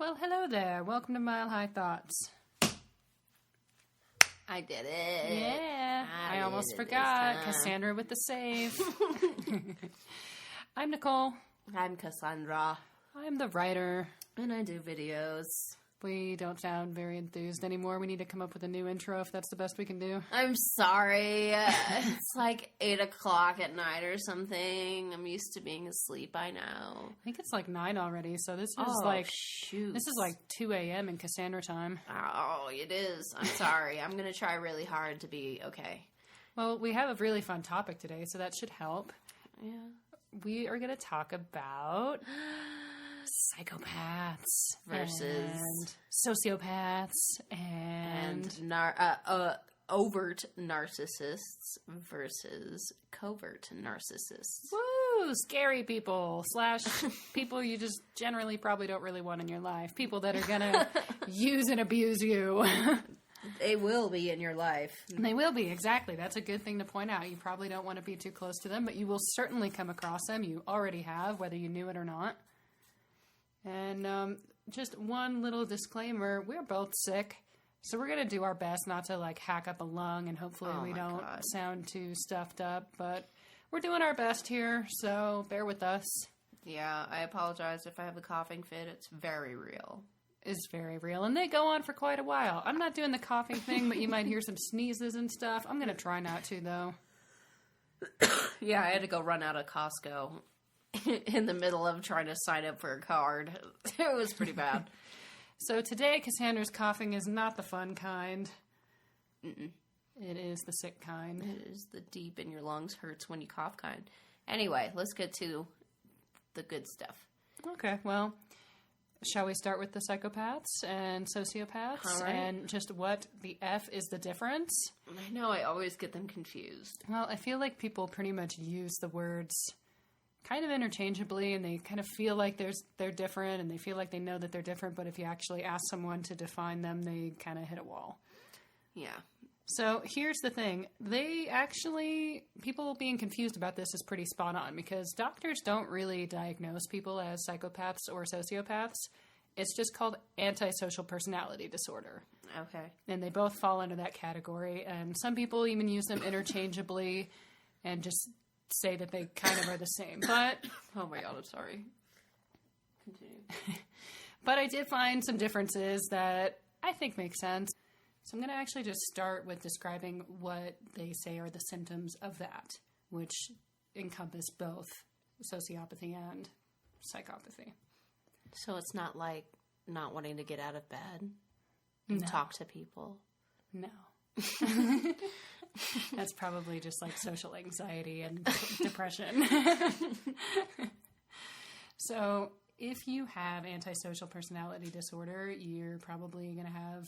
Well, hello there. Welcome to Mile High Thoughts. I did it. Yeah. I almost forgot. Cassandra with the save. I'm Nicole. I'm Cassandra. I'm the writer. And I do videos. We don't sound very enthused anymore. We need to come up with a new intro if that's the best we can do. I'm sorry. It's like 8 o'clock at night or something. I'm used to being asleep by now. I think it's like 9 already, so this is shoot. This is like 2 a.m. in Cassandra time. Oh, it is. I'm sorry. I'm going to try really hard to be okay. Well, we have a really fun topic today, so that should help. Yeah. We are going to talk about psychopaths versus and sociopaths and overt narcissists versus covert narcissists. Woo! Scary people / people you just generally probably don't really want in your life. People that are going to use and abuse you. They will be in your life. They will be, exactly. That's a good thing to point out. You probably don't want to be too close to them, but you will certainly come across them. You already have, whether you knew it or not. And just one little disclaimer, we're both sick, so we're going to do our best not to, hack up a lung, and hopefully we don't sound too stuffed up, but we're doing our best here, so bear with us. Yeah, I apologize if I have a coughing fit. It's very real. It's very real, and they go on for quite a while. I'm not doing the coughing thing, but you might hear some sneezes and stuff. I'm going to try not to, though. Yeah, I had to go run out of Costco in the middle of trying to sign up for a card. It was pretty bad. So today, Cassandra's coughing is not the fun kind. Mm-mm. It is the sick kind. It is the deep in your lungs hurts when you cough kind. Anyway, let's get to the good stuff. Okay, well, shall we start with the psychopaths and sociopaths? All right. And just what the F is the difference? I know, I always get them confused. Well, I feel like people pretty much use the words kind of interchangeably, and they kind of feel like they're different, and they feel like they know that they're different, but if you actually ask someone to define them, they kind of hit a wall. Yeah. So here's the thing. People being confused about this is pretty spot on, because doctors don't really diagnose people as psychopaths or sociopaths. It's just called antisocial personality disorder. Okay. And they both fall under that category, and some people even use them interchangeably and just say that they kind of are the same. But oh my god, I'm sorry. Continue. But I did find some differences that I think make sense. So I'm going to actually just start with describing what they say are the symptoms of that, which encompass both sociopathy and psychopathy. So it's not like not wanting to get out of bed and talk to people? No. That's probably just like social anxiety and depression. So if you have antisocial personality disorder, you're probably going to have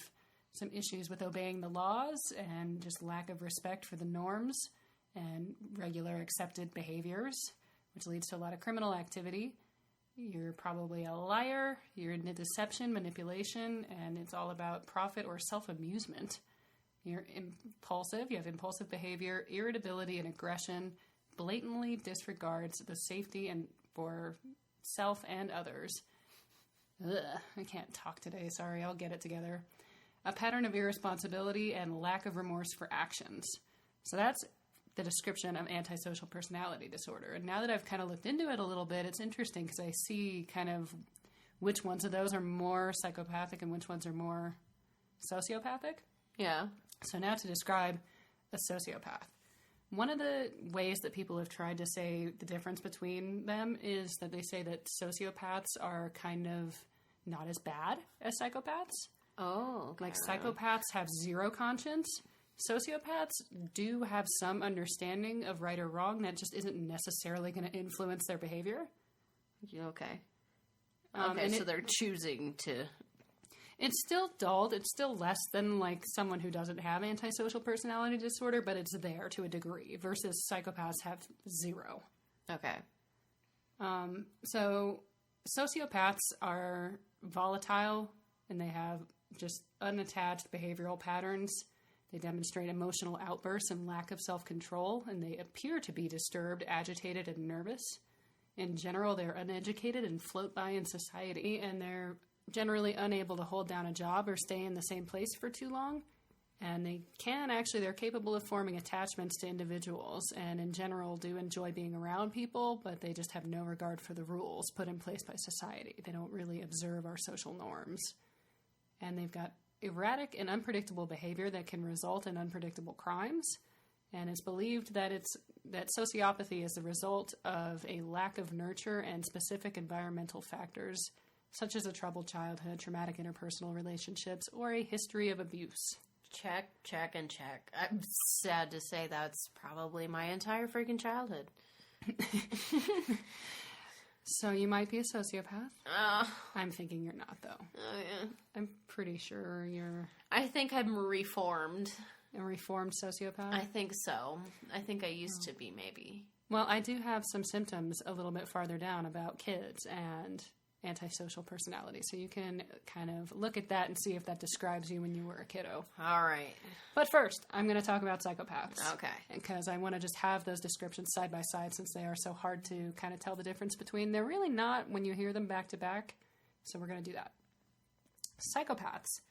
some issues with obeying the laws and just lack of respect for the norms and regular accepted behaviors, which leads to a lot of criminal activity. You're probably a liar. You're into deception, manipulation, and it's all about profit or self-amusement. You're impulsive. You have impulsive behavior, irritability, and aggression. Blatantly disregards the safety and for self and others. Ugh, I can't talk today. Sorry, I'll get it together. A pattern of irresponsibility and lack of remorse for actions. So that's the description of antisocial personality disorder. And now that I've kind of looked into it a little bit, it's interesting because I see kind of which ones of those are more psychopathic and which ones are more sociopathic. Yeah. So now to describe a sociopath. One of the ways that people have tried to say the difference between them is that they say that sociopaths are kind of not as bad as psychopaths. Oh, okay. Like psychopaths have zero conscience. Sociopaths do have some understanding of right or wrong that just isn't necessarily going to influence their behavior. Okay. Okay, so they're choosing to... It's still dulled. It's still less than like someone who doesn't have antisocial personality disorder, but it's there to a degree, versus psychopaths have zero. Okay. So sociopaths are volatile, and they have just unattached behavioral patterns. They demonstrate emotional outbursts and lack of self-control, and they appear to be disturbed, agitated, and nervous. In general, they're uneducated and float by in society, and they're generally unable to hold down a job or stay in the same place for too long. And they're capable of forming attachments to individuals and in general do enjoy being around people, but they just have no regard for the rules put in place by society. They don't really observe our social norms. And they've got erratic and unpredictable behavior that can result in unpredictable crimes. And it's believed that sociopathy is the result of a lack of nurture and specific environmental factors, such as a troubled childhood, traumatic interpersonal relationships, or a history of abuse. Check, check, and check. I'm sad to say that's probably my entire freaking childhood. So you might be a sociopath? I'm thinking you're not, though. Oh, yeah. I'm pretty sure you're... I think I'm reformed. A reformed sociopath? I think so. I think I used to be, maybe. Well, I do have some symptoms a little bit farther down about kids and antisocial personality. So you can kind of look at that and see if that describes you when you were a kiddo. All right. But first, I'm going to talk about psychopaths. Okay. Because I want to just have those descriptions side by side since they are so hard to kind of tell the difference between. They're really not when you hear them back to back. So we're going to do that. Psychopaths.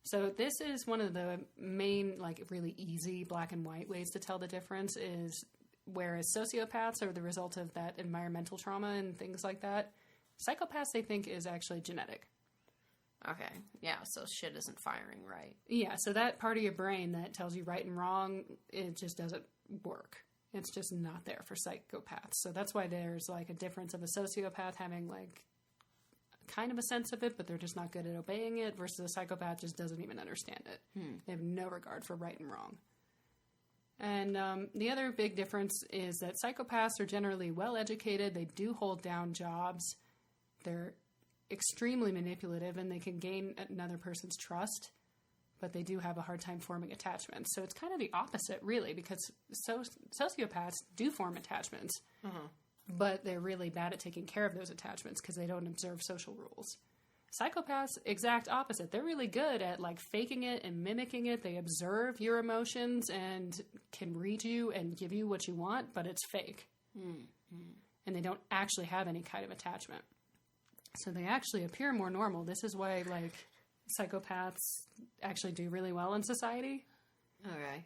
So this is one of the main, like, really easy black and white ways to tell the difference is whereas sociopaths are the result of that environmental trauma and things like that, psychopaths, they think, is actually genetic. Okay. Yeah, so shit isn't firing right. Yeah, so that part of your brain that tells you right and wrong, it just doesn't work. It's just not there for psychopaths. So that's why there's, like, a difference of a sociopath having, like, kind of a sense of it, but they're just not good at obeying it, versus a psychopath just doesn't even understand it. They have no regard for right and wrong. And the other big difference is that psychopaths are generally well-educated. They do hold down jobs. They're extremely manipulative, and they can gain another person's trust, but they do have a hard time forming attachments. So it's kind of the opposite, really, because sociopaths do form attachments, but they're really bad at taking care of those attachments because they don't observe social rules. Psychopaths, exact opposite. They're really good at, like, faking it and mimicking it. They observe your emotions and can read you and give you what you want, but it's fake. And they don't actually have any kind of attachment. So they actually appear more normal. This is why, like, psychopaths actually do really well in society. Okay.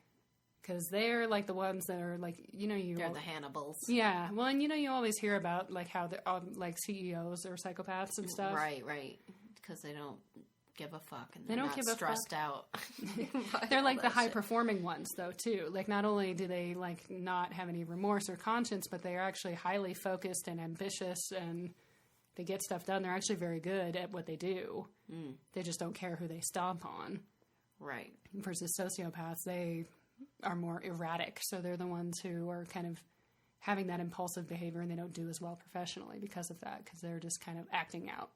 Because they're, like, the ones that are, like, they're the Hannibals. Yeah. Well, and, you always hear about, like, how they're, like, CEOs are psychopaths and stuff. Right. Because they don't give a fuck. And they don't give a fuck. Stressed out. They're, like, the high-performing ones, though, too. Like, not only do they, like, not have any remorse or conscience, but they are actually highly focused and ambitious, and they get stuff done. They're actually very good at what they do. They just don't care who they stomp on. Right. Versus sociopaths, they are more erratic. So they're the ones who are kind of having that impulsive behavior, and they don't do as well professionally because of that, because they're just kind of acting out.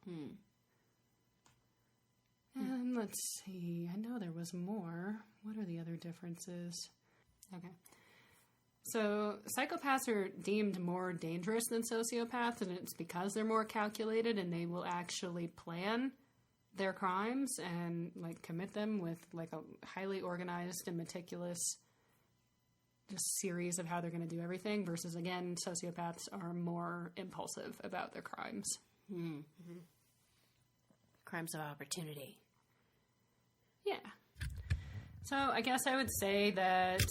And let's see. I know there was more. What are the other differences? Okay. So psychopaths are deemed more dangerous than sociopaths, and it's because they're more calculated, and they will actually plan their crimes and, like, commit them with, like, a highly organized and meticulous just series of how they're going to do everything, versus, again, sociopaths are more impulsive about their crimes. Crimes of opportunity. Yeah. So I guess I would say that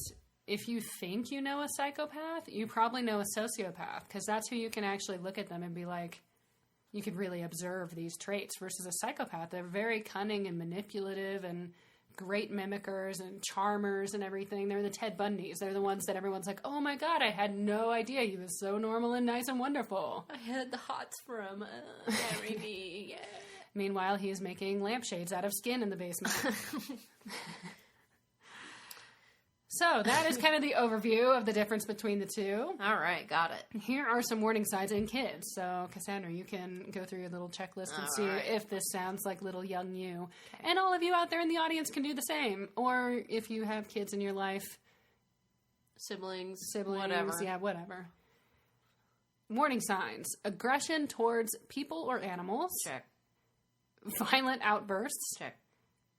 if you think you know a psychopath, you probably know a sociopath, because that's who you can actually look at them and be like, you could really observe these traits, versus a psychopath. They're very cunning and manipulative and great mimickers and charmers and everything. They're the Ted Bundys. They're the ones that everyone's like, oh my God, I had no idea he was so normal and nice and wonderful. I had the hots for him. Marry me. Yeah. Meanwhile, he's making lampshades out of skin in the basement. So that is kind of the overview of the difference between the two. All right, got it. Here are some warning signs in kids. So, Cassandra, you can go through your little checklist and see if this sounds like little young you. Okay. And all of you out there in the audience can do the same. Or if you have kids in your life. Siblings, whatever. Yeah, whatever. Warning signs. Aggression towards people or animals. Check. Violent outbursts. Check.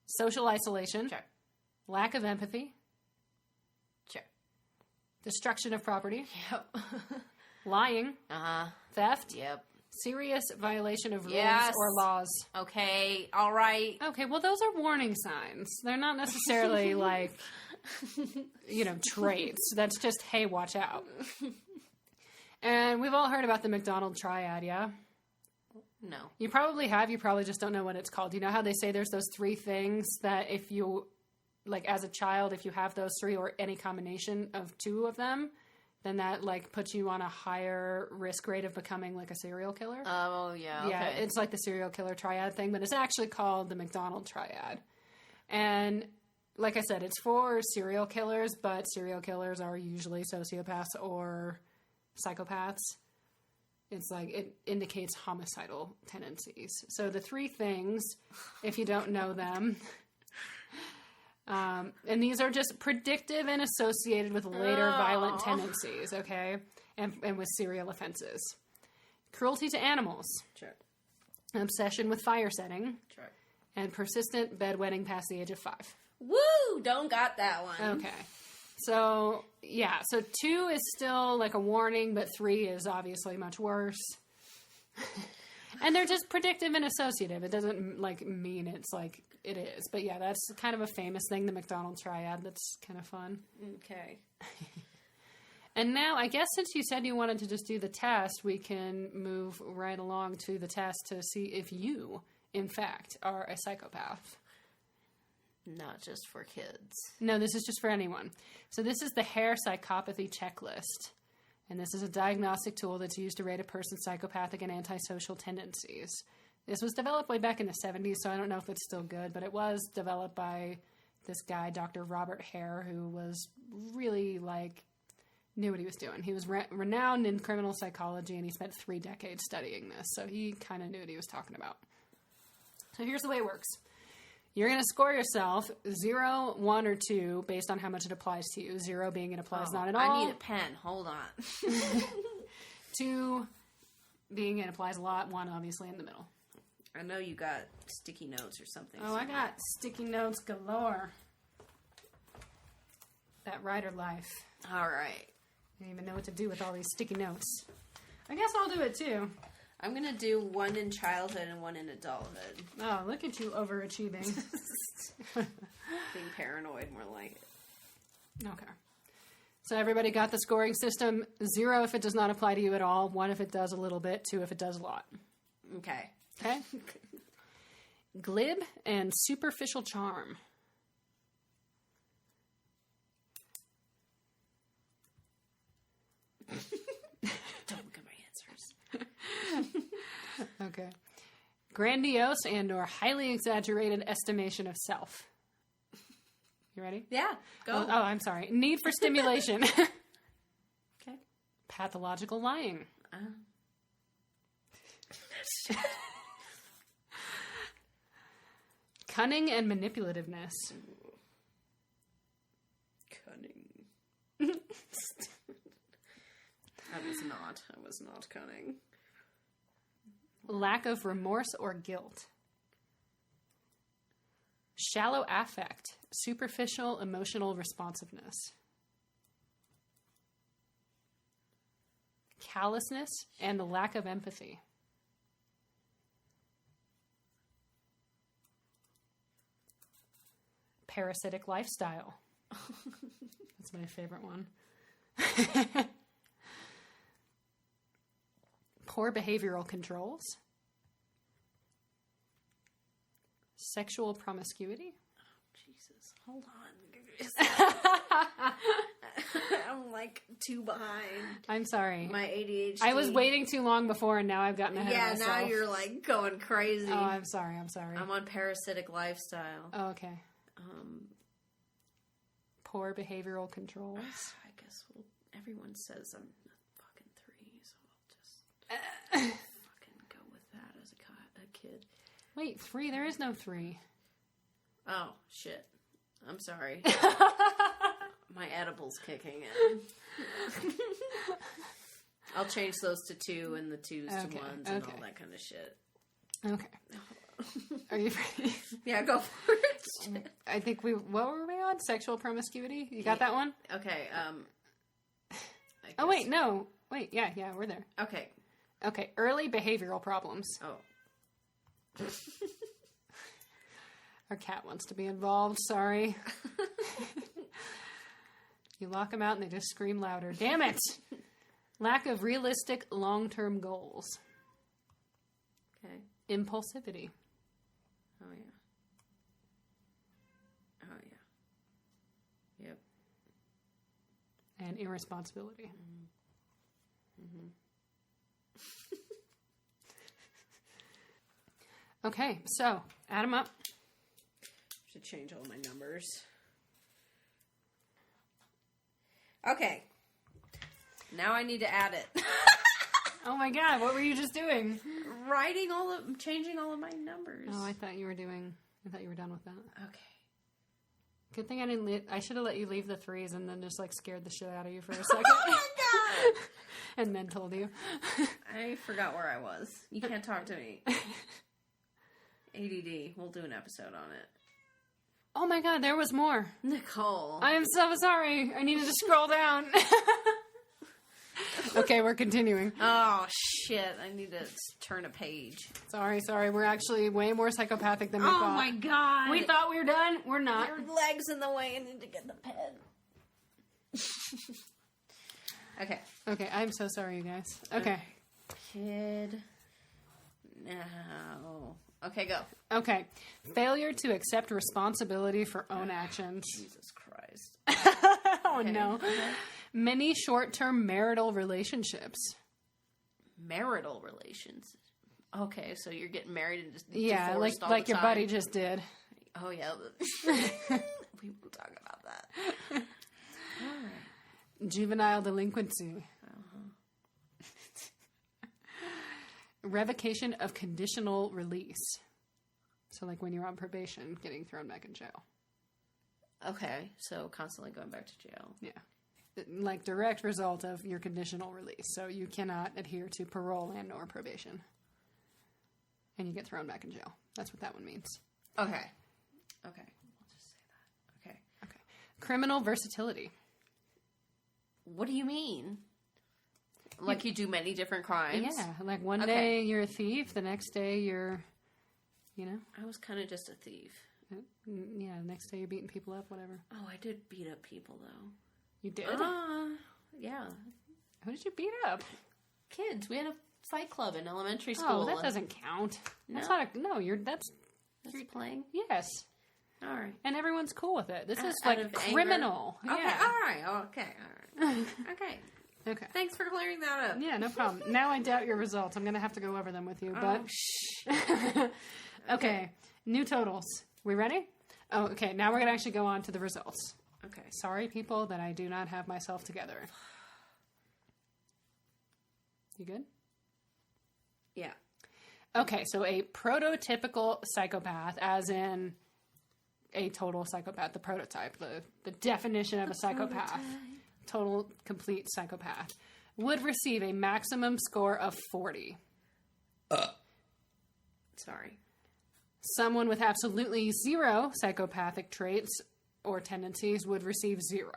Social isolation. Check. Lack of empathy. Check. Destruction of property. Yep. Lying. Uh-huh. Theft. Yep. Serious violation of rules Yes. or laws. Okay, all right. Okay, well, those are warning signs. They're not necessarily like, traits. That's just, hey, watch out. And we've all heard about the McDonald triad, yeah? No. You probably have. You probably just don't know what it's called. You know how they say there's those 3 things that if you, like, as a child, if you have those 3 or any combination of 2 of them, then that, like, puts you on a higher risk rate of becoming, like, a serial killer? Oh, yeah, Yeah, okay. it's like the serial killer triad thing, but it's actually called the McDonald triad. And like I said, it's for serial killers, but serial killers are usually sociopaths or psychopaths. It's like it indicates homicidal tendencies. So the 3 things, if you don't know them, and these are just predictive and associated with later violent tendencies, okay? And with serial offenses. Cruelty to animals. Sure. Obsession with fire setting. Sure. And persistent bedwetting past the age of 5. Woo! Don't got that one. Okay. So, yeah. So 2 is still like a warning, but 3 is obviously much worse. And they're just predictive and associative. It doesn't like mean it's like it is. But yeah, that's kind of a famous thing, the McDonald triad. That's kind of fun. Okay. And now, I guess since you said you wanted to just do the test, we can move right along to the test to see if you, in fact, are a psychopath. Not just for kids. No, this is just for anyone. So this is the Hare Psychopathy Checklist. And this is a diagnostic tool that's used to rate a person's psychopathic and antisocial tendencies. This was developed way back in the 70s, so I don't know if it's still good, but it was developed by this guy, Dr. Robert Hare, who was really, knew what he was doing. He was renowned in criminal psychology, and he spent 3 decades studying this, so he kind of knew what he was talking about. So here's the way it works. You're going to score yourself 0, 1, or 2 based on how much it applies to you. 0 being it applies not at all. I need a pen. Hold on. 2 being it applies a lot. 1 obviously in the middle. I know you got sticky notes or something. Oh, I got sticky notes galore. That writer life. All right. I don't even know what to do with all these sticky notes. I guess I'll do it too. I'm going to do 1 in childhood and 1 in adulthood. Oh, look at you overachieving. Being paranoid, more like it. Okay. So everybody got the scoring system. 0 if it does not apply to you at all. 1 if it does a little bit. 2 if it does a lot. Okay. Okay? Glib and superficial charm. Don't look at my answers. Okay. Grandiose and or highly exaggerated estimation of self. You ready? Yeah, go. Oh, I'm sorry. Need for stimulation. Okay. Pathological lying. Cunning and manipulativeness. Cunning. I was not cunning. Lack of remorse or guilt. Shallow affect. Superficial emotional responsiveness. Callousness and the lack of empathy. Parasitic lifestyle. That's my favorite one. Poor behavioral controls. Sexual promiscuity. Oh, Jesus. Hold on. I'm like 2 behind. I'm sorry. My ADHD. I was waiting too long before, and now I've gotten ahead of myself. Yeah, now you're like going crazy. Oh, I'm sorry. I'm on parasitic lifestyle. Oh, okay. Poor behavioral controls. I guess everyone says I'm a fucking 3, so I'll just fucking go with that as a kid. Wait, 3? There is no 3. Oh, shit. I'm sorry. My edible's kicking in. I'll change those to 2 and the 2s to 1s and all that kind of shit. Okay. Are you ready? Yeah, go for it. I think what were we on? Sexual promiscuity? You got that one? Okay, Oh, wait, no. Wait, yeah, we're there. Okay. Okay, early behavioral problems. Oh. Our cat wants to be involved, sorry. You lock them out and they just scream louder. Damn it! Lack of realistic long-term goals. Okay. Impulsivity. Oh, yeah. Oh, yeah. Yep. And irresponsibility. Mm-hmm. Okay, so add them up. Should change all my numbers. Okay. Now I need to add it. Oh my god, what were you just doing? Changing all of my numbers. Oh, I thought you were done with that. Okay. Good thing I didn't. I should have let you leave the threes and then just like scared the shit out of you for a second. Oh my god! And then told you. I forgot where I was. You can't talk to me. ADD. We'll do an episode on it. Oh my god, there was more. Nicole. I am so sorry. I needed to scroll down. Okay, we're continuing. Oh, shit. I need to turn a page. Sorry. We're actually way more psychopathic than we thought. Oh my god. We thought we were done. We're not. Your leg's in the way. I need to get the pen. Okay. Okay, I'm so sorry, you guys. Okay. Kid. No. Okay, go. Okay. Failure to accept responsibility for own actions. Jesus Christ. Oh, Okay. no. Okay. Many short-term marital relationships. Marital relations. Okay, so you're getting married and just Yeah, divorced all like the your time. buddy just did. Oh, yeah. We will talk about that. All right. Juvenile delinquency. Revocation of conditional release. So like when you're on probation, getting thrown back in jail. Okay, so constantly going back to jail. Yeah. Like direct result of your conditional release. So you cannot adhere to parole and or probation. And you get thrown back in jail. That's what that one means. Okay. Okay. We'll just say that. Okay. Okay. Criminal versatility. What do you mean? Like you do many different crimes? Yeah. Like one day you're a thief. The next day you're, you know. I was kind of just a thief. Yeah. Next day you're beating people up, whatever. Oh, I did beat up people, though. You did? Yeah. Who did you beat up? Kids. We had a fight club in elementary school. Oh, that doesn't count. That's No? not a... No, that's playing? Yes. All right. And everyone's cool with it. This is Out like of criminal. anger? Okay, Yeah. all right. Okay, all right. Okay. Okay. Thanks for clearing that up. Yeah, no problem. Now I doubt your results. I'm going to have to go over them with you. But shh. Okay. New totals. We ready? Oh, okay. Now we're going to actually go on to the results. Okay. Sorry, people, that I do not have myself together. You good? Yeah. Okay, so a prototypical psychopath, as in a total psychopath, the prototype, the definition of a psychopath, total, complete psychopath, would receive a maximum score of 40. Sorry. Someone with absolutely zero psychopathic traits or tendencies would receive 0.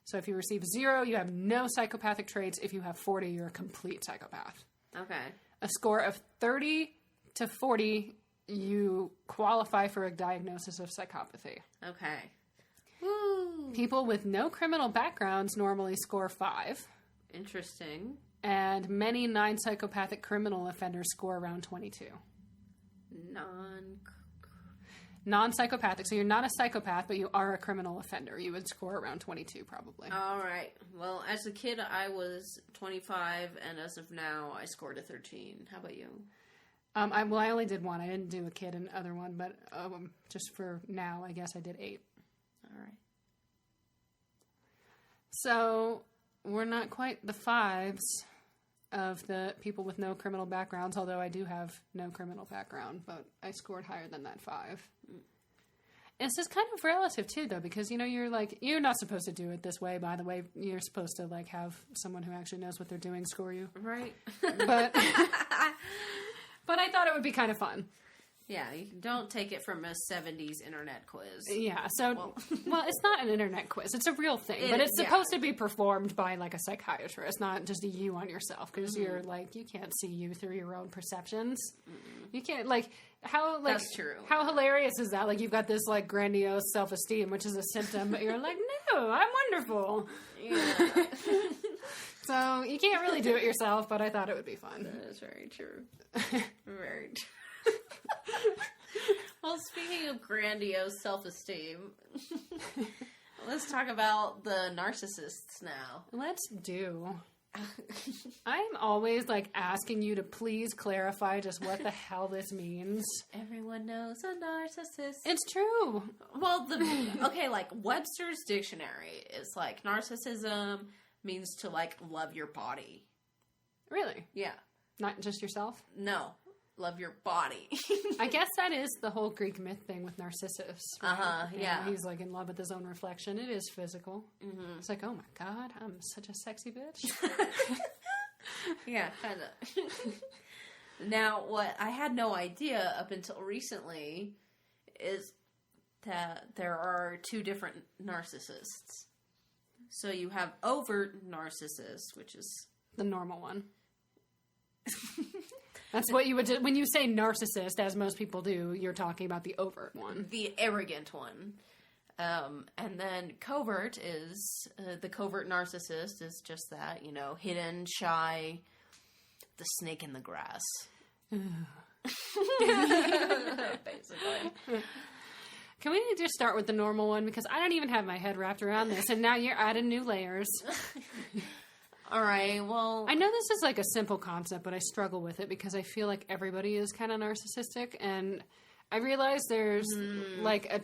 So if you receive 0, you have no psychopathic traits. If you have 40, you're a complete psychopath. Okay. A score of 30 to 40, you qualify for a diagnosis of psychopathy. Okay. Woo. People with no criminal backgrounds normally score 5. Interesting. And many non-psychopathic criminal offenders score around 22. Non-psychopathic. So you're not a psychopath, but you are a criminal offender. You would score around 22 probably. All right. Well, as a kid, I was 25, and as of now, I scored a 13. How about you? I only did 1. I didn't do a kid and other one, but just for now, I guess I did 8. All right. So we're not quite the 5s of the people with no criminal backgrounds, although I do have no criminal background, but I scored higher than that 5. This is kind of relative too, though, because, you're not supposed to do it this way, by the way. You're supposed to, have someone who actually knows what they're doing score you. Right. But I thought it would be kind of fun. Yeah, you don't take it from a 70s internet quiz. Yeah, so, well, it's not an internet quiz. It's a real thing. But it's supposed to be performed by, like, a psychiatrist, not just a you on yourself. Because you're, like, you can't see you through your own perceptions. You can't, like, how, like... That's true. How hilarious is that? Like, you've got this, like, grandiose self-esteem, which is a symptom, but you're like, no, I'm wonderful. Yeah. So, you can't really do it yourself, but I thought it would be fun. That is very true. Very true. Well, speaking of grandiose self-esteem, let's talk about the narcissists now. Let's do. I'm always, like, asking you to please clarify just what the hell this means. Everyone knows a narcissist. It's true. Well, like, Webster's dictionary is, like, narcissism means to, like, love your body. Really? Yeah. Not just yourself? No. Love your body. I guess that is the whole Greek myth thing with Narcissus. Right? Yeah. He's like in love with his own reflection. It is physical. Mm-hmm. It's like, oh my God, I'm such a sexy bitch. Yeah, kind of. Now, what I had no idea up until recently is that there are two different narcissists. So you have overt narcissists, which is the normal one. That's what you would do. When you say narcissist, as most people do, you're talking about the overt one. The arrogant one. And then covert is, the covert narcissist is just that, you know, hidden, shy, the snake in the grass. Basically. Can we just start with the normal one? Because I don't even have my head wrapped around this, and now you're adding new layers. All right, well... I know this is like a simple concept, but I struggle with it because I feel like everybody is kind of narcissistic, and I realize there's like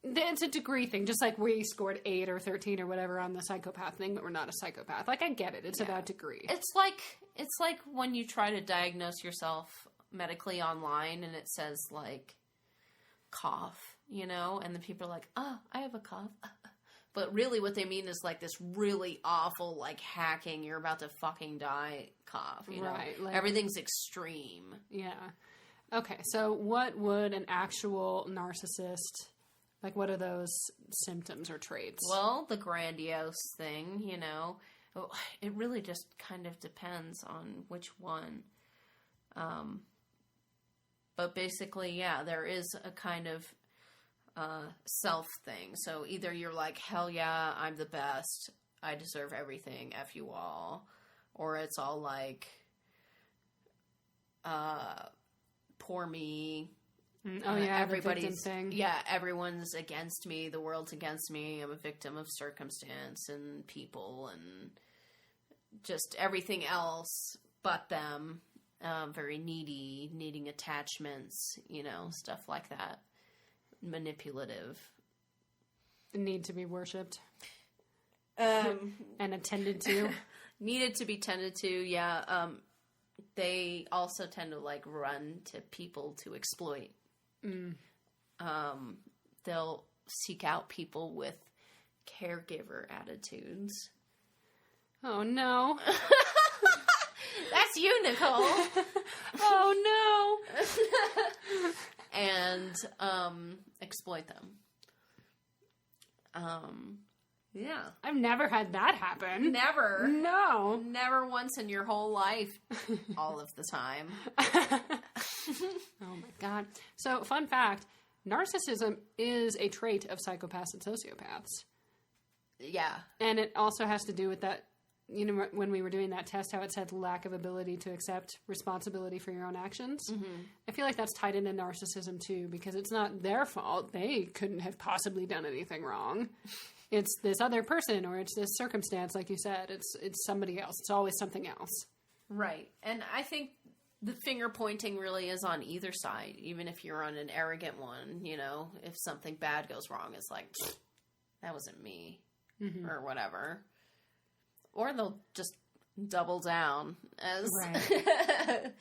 it's a degree thing, just like we scored 8 or 13 or whatever on the psychopath thing, but we're not a psychopath. Like, I get it. It's about degree. It's like when you try to diagnose yourself medically online, and it says, like, cough, you know? And the people are like, oh, I have a cough. But really what they mean is, like, this really awful, like, hacking, you're about to fucking die cough, you know? Right. Like, everything's extreme. Yeah. Okay, so what would an actual narcissist, like, what are those symptoms or traits? Well, the grandiose thing, you know, it really just kind of depends on which one. But basically, yeah, there is a kind of self thing. So either you're like, hell yeah, I'm the best, I deserve everything, F you all. Or it's all like, poor me. Oh yeah, everybody's thing. Yeah, everyone's against me, the world's against me, I'm a victim of circumstance and people and just everything else but them. Very needy, needing attachments, you know, stuff like that. Manipulative. Need to be worshipped. And attended to. Needed to be tended to, yeah. They also tend to, like, run to people to exploit. They'll seek out people with caregiver attitudes. Oh, no. That's you, Nicole. Oh, no. And exploit them. Yeah. I've never had that happen. Never. No. Never once in your whole life. All of the time. Oh my God. So, fun fact, narcissism is a trait of psychopaths and sociopaths. Yeah. And it also has to do with that, you know, when we were doing that test, how it said lack of ability to accept responsibility for your own actions. Mm-hmm. I feel like that's tied into narcissism too, because it's not their fault. They couldn't have possibly done anything wrong. It's this other person, or it's this circumstance, like you said. It's somebody else. It's always something else. Right. And I think the finger pointing really is on either side. Even if you're on an arrogant one, you know, if something bad goes wrong, it's like, that wasn't me, or whatever. Or they'll just double down as right.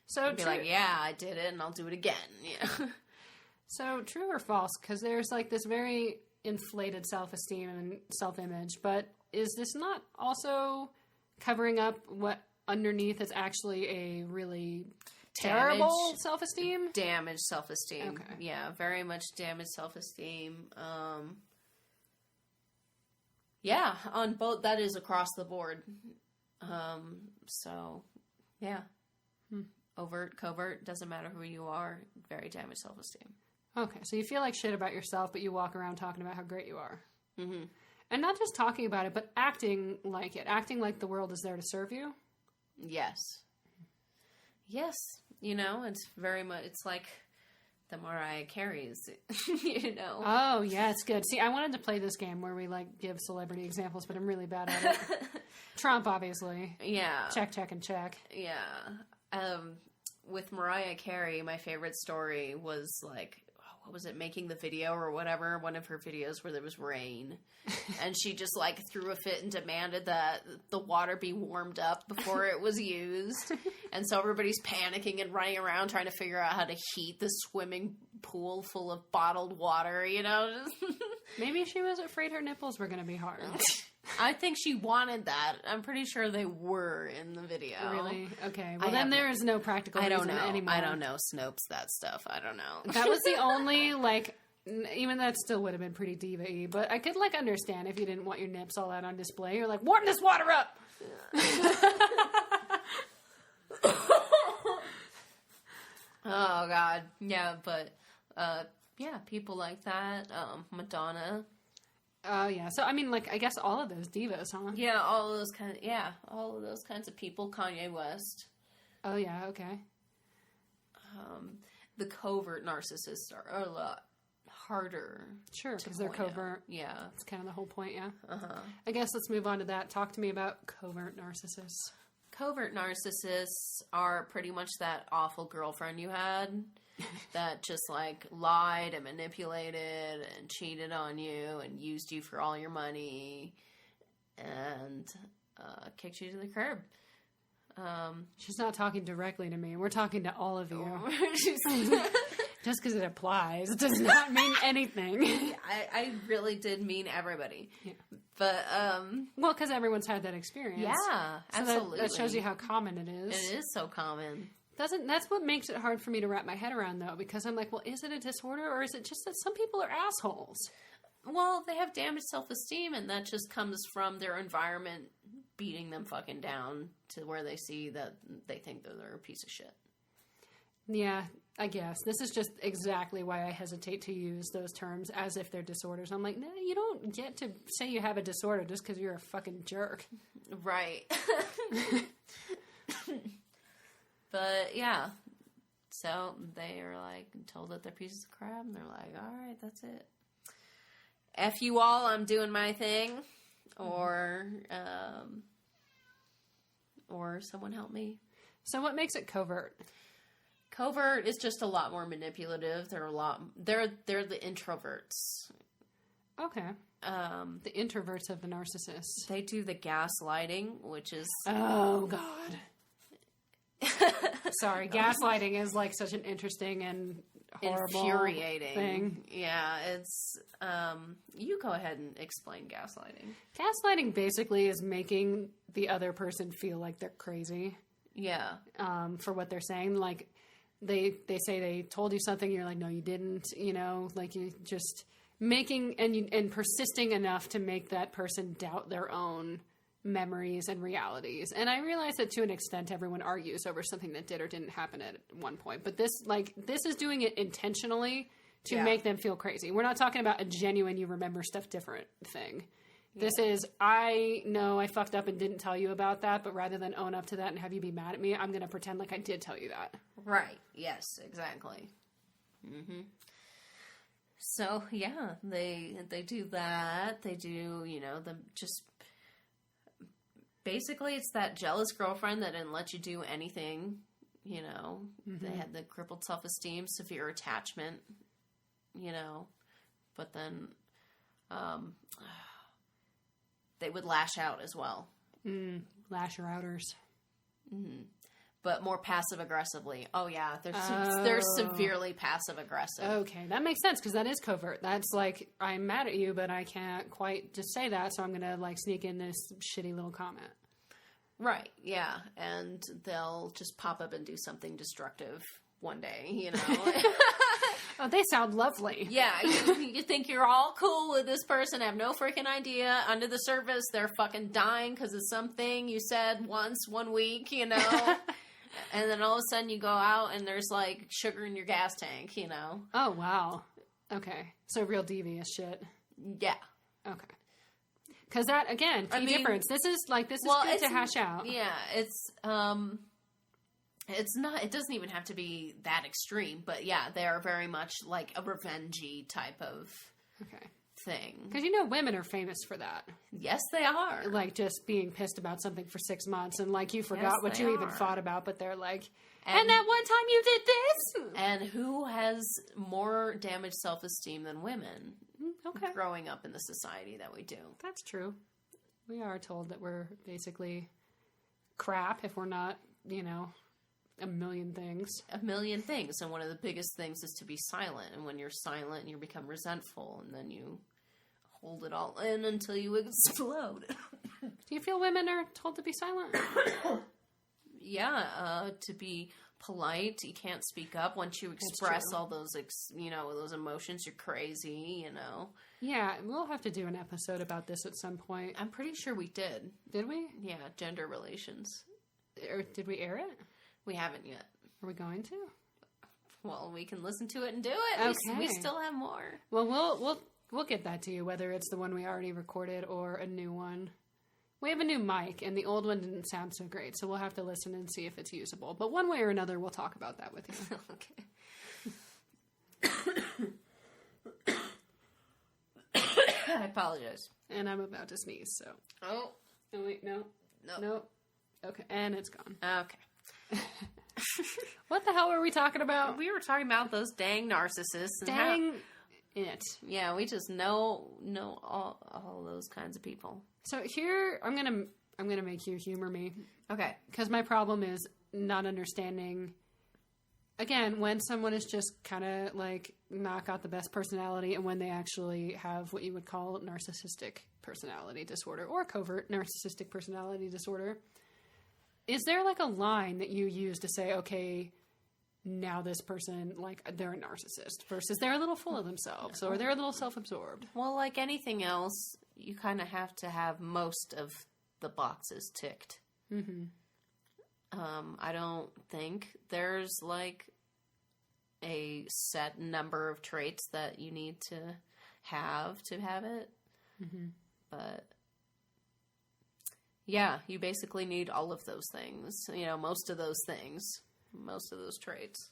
So be like, yeah, I did it, and I'll do it again. Yeah. So true or false? Because there's like this very inflated self-esteem and self-image, but is this not also covering up what underneath is actually a really terrible self-esteem? Damaged self-esteem. Okay. Yeah, very much damaged self-esteem. Yeah, on both, that is across the board. So, yeah. Overt, covert, doesn't matter who you are, very damaged self-esteem. Okay, so you feel like shit about yourself, but you walk around talking about how great you are. Mm-hmm. And not just talking about it, but acting like it. Acting like the world is there to serve you. Yes. Yes. You know, it's very much, it's like the Mariah Careys, you know. Oh, yeah, it's good. See, I wanted to play this game where we, like, give celebrity examples, but I'm really bad at it. Trump, obviously. Yeah. Check, check, and check. Yeah. With Mariah Carey, my favorite story was, like, what was it, making the video or whatever, one of her videos where there was rain. And she just, like, threw a fit and demanded that the water be warmed up before it was used. And so everybody's panicking and running around trying to figure out how to heat the swimming pool full of bottled water, you know? Maybe she was afraid her nipples were going to be hard. I think she wanted that. I'm pretty sure they were in the video. Really? Okay. Well, then there is no practical reason anymore. I don't know Snopes that stuff. I don't know. That was the only, like, even that still would have been pretty diva-y, but I could, like, understand if you didn't want your nips all out on display. You're like, warm this water up! Oh, God. Yeah, but, yeah, people like that. Madonna. Oh, yeah. So, I mean, like, I guess all of those divas, huh? Yeah, all of those kinds of people. Kanye West. Oh, yeah, okay. The covert narcissists are a lot harder. Sure, because they're covert. Yeah. That's kind of the whole point, yeah. Uh-huh. I guess let's move on to that. Talk to me about covert narcissists. Covert narcissists are pretty much that awful girlfriend you had that just, like, lied and manipulated and cheated on you and used you for all your money and kicked you to the curb. She's not talking directly to me. We're talking to all of you. Just because it applies, it does not mean anything. I really did mean everybody. Yeah. But, well, because everyone's had that experience. Yeah, so absolutely. That shows you how common it is. It is so common. That's what makes it hard for me to wrap my head around, though, because I'm like, well, is it a disorder, or is it just that some people are assholes? Well, they have damaged self-esteem, and that just comes from their environment beating them fucking down to where they see that they think that they're a piece of shit. Yeah, I guess. This is just exactly why I hesitate to use those terms as if they're disorders. I'm like, no, you don't get to say you have a disorder just because you're a fucking jerk. Right. But, yeah. So, they are, like, told that they're pieces of crap, and they're like, alright, that's it. F you all, I'm doing my thing. Or someone help me. So what makes it covert? Covert is just a lot more manipulative. They're the introverts. Okay. The introverts of the narcissists. They do the gaslighting, which is... Oh, God. Sorry, gaslighting is like such an interesting and horrible infuriating thing. Yeah, it's... you go ahead and explain gaslighting. Gaslighting basically is making the other person feel like they're crazy. Yeah. For what they're saying. Like, they say they told you something, you're like, no, you didn't, you know? Like, you just making and persisting enough to make that person doubt their own memories and realities. And I realize that to an extent everyone argues over something that did or didn't happen at one point. But this is doing it intentionally to make them feel crazy. We're not talking about a genuine you remember stuff different thing. This is, I know I fucked up and didn't tell you about that, but rather than own up to that and have you be mad at me, I'm going to pretend like I did tell you that. Right. Yes, exactly. Mm-hmm. So, yeah, they do that. They do, you know, basically it's that jealous girlfriend that didn't let you do anything, you know. Mm-hmm. They had the crippled self-esteem, severe attachment, you know. But then, they would lash out as well. Lash routers. Mm-hmm. But more passive-aggressively. Oh, yeah. They're severely passive-aggressive. Okay. That makes sense, because that is covert. That's like, I'm mad at you, but I can't quite just say that, so I'm going to, like, sneak in this shitty little comment. Right, yeah. And they'll just pop up and do something destructive one day, you know? Oh, they sound lovely. Yeah, you think you're all cool with this person, have no freaking idea. Under the surface, they're fucking dying because of something you said once, 1 week, you know? And then all of a sudden you go out and there's like sugar in your gas tank, you know? Oh, wow. Okay. So real devious shit. Yeah. Okay. Because that, again, key difference. This is good to hash out. Yeah, it's not, it doesn't even have to be that extreme, but yeah, they're very much like a revengey type of thing. Because women are famous for that. Yes, they are. Like just being pissed about something for 6 months and like you forgot what you even thought about, but they're like, and that one time you did this? And who has more damaged self-esteem than women? Okay. Growing up in the society that we do. That's true. We are told that we're basically crap if we're not, a million things. A million things. And one of the biggest things is to be silent. And when you're silent, you become resentful. And then you hold it all in until you explode. Do you feel women are told to be silent? Yeah. To be polite. You can't speak up. Once you express all those, those emotions, you're crazy, Yeah. We'll have to do an episode about this at some point. I'm pretty sure we did. Did we? Yeah. Gender relations. Or did we air it? We haven't yet. Are we going to? Well, we can listen to it and do it. Okay. We still have more. Well, we'll get that to you, whether it's the one we already recorded or a new one. We have a new mic, and the old one didn't sound so great, so we'll have to listen and see if it's usable. But one way or another, we'll talk about that with you. Okay. I apologize. And I'm about to sneeze, so. Oh, wait, no. Okay, and it's gone. Okay. What the hell were we talking about? We were talking about those dang narcissists. It. Yeah, we just know all those kinds of people. So here, I'm gonna make you humor me. Okay. Because my problem is not understanding, again, when someone is just kind of like not got the best personality and when they actually have what you would call narcissistic personality disorder or covert narcissistic personality disorder. Is there like a line that you use to say, okay, now this person, like, they're a narcissist versus they're a little full of themselves or they're a little self-absorbed? Well, like anything else, you kind of have to have most of the boxes ticked. Mm-hmm. I don't think there's like a set number of traits that you need to have it. Mm-hmm. But yeah, you basically need all of those things. Most of those things. Most of those traits.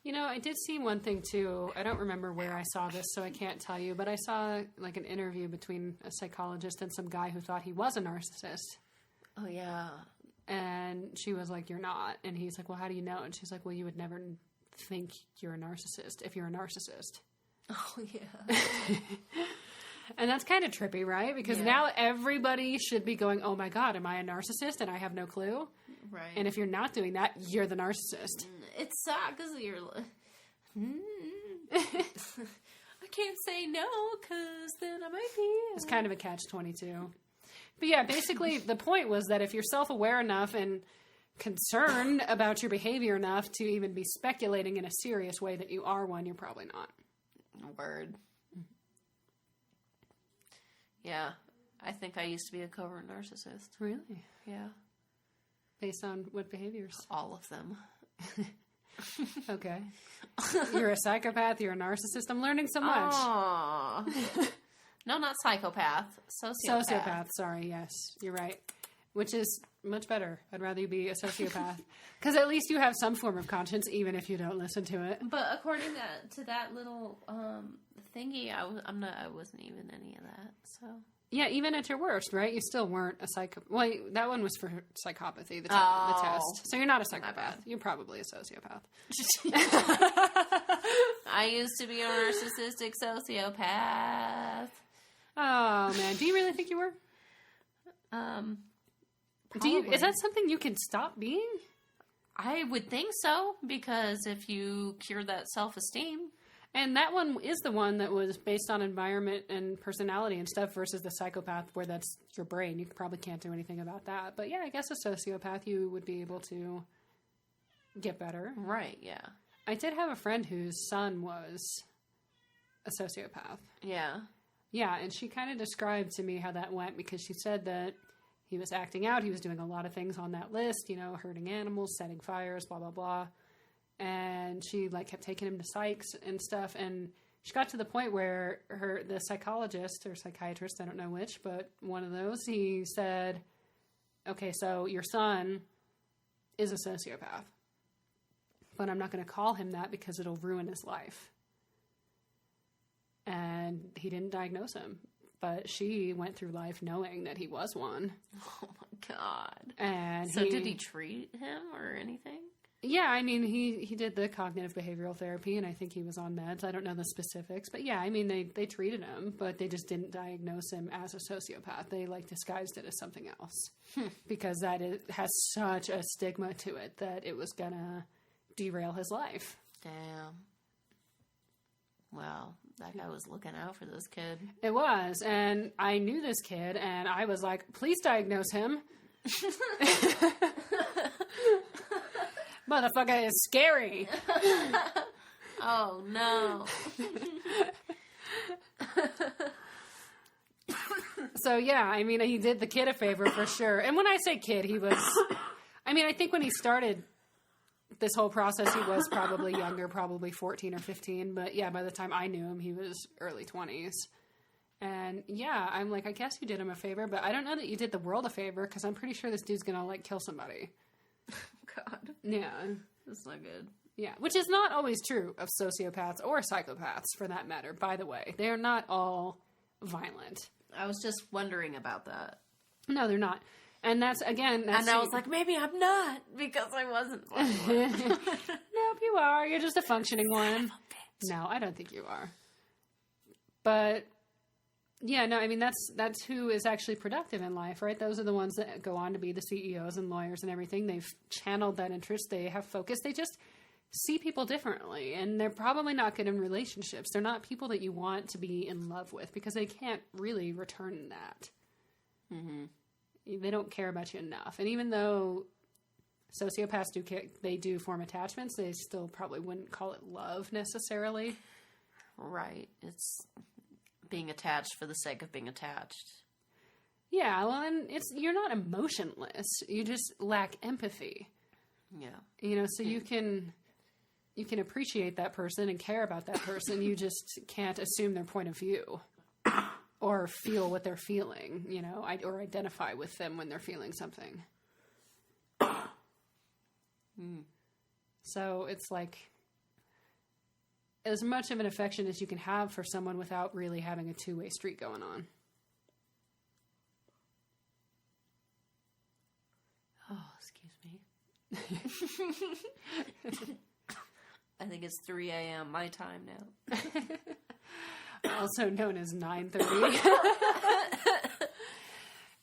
I did see one thing too. I don't remember where I saw this, so I can't tell you. But I saw like an interview between a psychologist and some guy who thought he was a narcissist. Oh, yeah. And she was like, "You're not." And he's like, "Well, how do you know?" And she's like, "Well, you would never think you're a narcissist if you're a narcissist." Oh, yeah. And that's kind of trippy, right? Because now everybody should be going, "Oh my God, am I a narcissist?" And I have no clue. Right. And if you're not doing that, you're the narcissist. It sucks because you're like, I can't say no because then I might be. It's kind of a catch-22. But yeah, basically the point was that if you're self-aware enough and concerned about your behavior enough to even be speculating in a serious way that you are one, you're probably not. Word. Yeah. I think I used to be a covert narcissist. Really? Yeah. Based on what behaviors? All of them. Okay. You're a psychopath, you're a narcissist. I'm learning so much. Aww. No, not psychopath. Sociopath. Sociopath, sorry, yes. You're right. Which is much better. I'd rather you be a sociopath. Because at least you have some form of conscience, even if you don't listen to it. But according to that little thingy, I wasn't even any of that, so... Yeah, even at your worst, right? You still weren't a psychopath. Well, that one was for psychopathy, the test. So you're not a psychopath. You're probably a sociopath. I used to be a narcissistic sociopath. Oh, man. Do you really think you were? Is that something you can stop being? I would think so, because if you cure that self-esteem... And that one is the one that was based on environment and personality and stuff versus the psychopath where that's your brain. You probably can't do anything about that. But yeah, I guess a sociopath, you would be able to get better. Right, yeah. I did have a friend whose son was a sociopath. Yeah. Yeah, and she kind of described to me how that went because she said that he was acting out. He was doing a lot of things on that list, you know, hurting animals, setting fires, blah, blah, blah. And she like kept taking him to psychs and stuff. And she got to the point where the psychologist or psychiatrist, I don't know which, but one of those, he said, okay, so your son is a sociopath, but I'm not going to call him that because it'll ruin his life. And he didn't diagnose him, but she went through life knowing that he was one. Oh my God. And so did he treat him or anything? Yeah, I mean, he did the cognitive behavioral therapy, and I think he was on meds. I don't know the specifics, but yeah, I mean, they treated him, but they just didn't diagnose him as a sociopath. They, like, disguised it as something else because has such a stigma to it that it was gonna derail his life. Damn. Well, that guy was looking out for this kid. It was, and I knew this kid, and I was like, please diagnose him. Motherfucker is scary. Oh, no. So, yeah, I mean, he did the kid a favor for sure. And when I say kid, he was... I mean, I think when he started this whole process, he was probably younger, probably 14 or 15. But, yeah, by the time I knew him, he was early 20s. And, yeah, I'm like, I guess you did him a favor, but I don't know that you did the world a favor because I'm pretty sure this dude's going to, like, kill somebody. God. Yeah. That's not good. Yeah, which is not always true of sociopaths or psychopaths, for that matter, by the way. They are not all violent. I was just wondering about that. No, they're not. And that's, again... and I was like, maybe I'm not, because I wasn't violent. Nope, you are. You're just a functioning one. No, I don't think you are. But... yeah, no, I mean, that's who is actually productive in life, right? Those are the ones that go on to be the CEOs and lawyers and everything. They've channeled that interest. They have focus. They just see people differently, and they're probably not good in relationships. They're not people that you want to be in love with because they can't really return that. Mm-hmm. They don't care about you enough. And even though sociopaths do form attachments, they still probably wouldn't call it love necessarily. Right. It's... being attached for the sake of being attached. Yeah, well, and you're not emotionless. You just lack empathy. Yeah. You know, so you can appreciate that person and care about that person. You just can't assume their point of view or feel what they're feeling, you know, or identify with them when they're feeling something. So it's like... as much of an affection as you can have for someone without really having a two-way street going on. Oh, excuse me. I think it's 3 a.m. my time now. Also known as 9:30.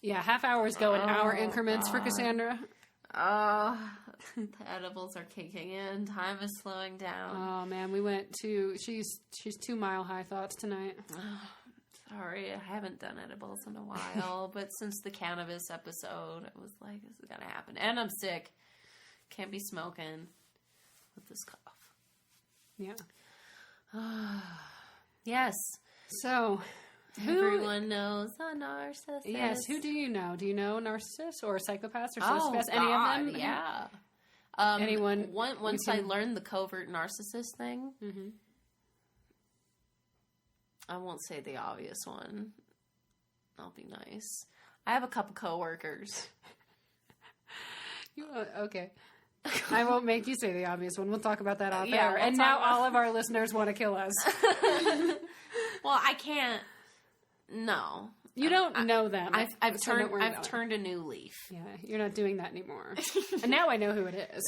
Yeah, half hours go in hour increments for Cassandra. Oh, the edibles are kicking in. Time is slowing down. Oh man, we went to she's 2 Mile High thoughts tonight. Sorry, I haven't done edibles in a while, but since the cannabis episode, it was like, this is gonna happen. And I'm sick. Can't be smoking with this cough. Yeah. Yes. So, everyone knows a narcissist. Yes, who do you know? Do you know narcissists or psychopaths or sociopaths? Any of them? Yeah. Anyone? Once I learned the covert narcissist thing, I won't say the obvious one. I'll be nice. I have a couple coworkers. Okay. I won't make you say the obvious one. We'll talk about that off air. We'll and now all of our listeners want to kill us. Well, I can't. No. You don't know them. I've turned a new leaf. Yeah, you're not doing that anymore. And now I know who it is.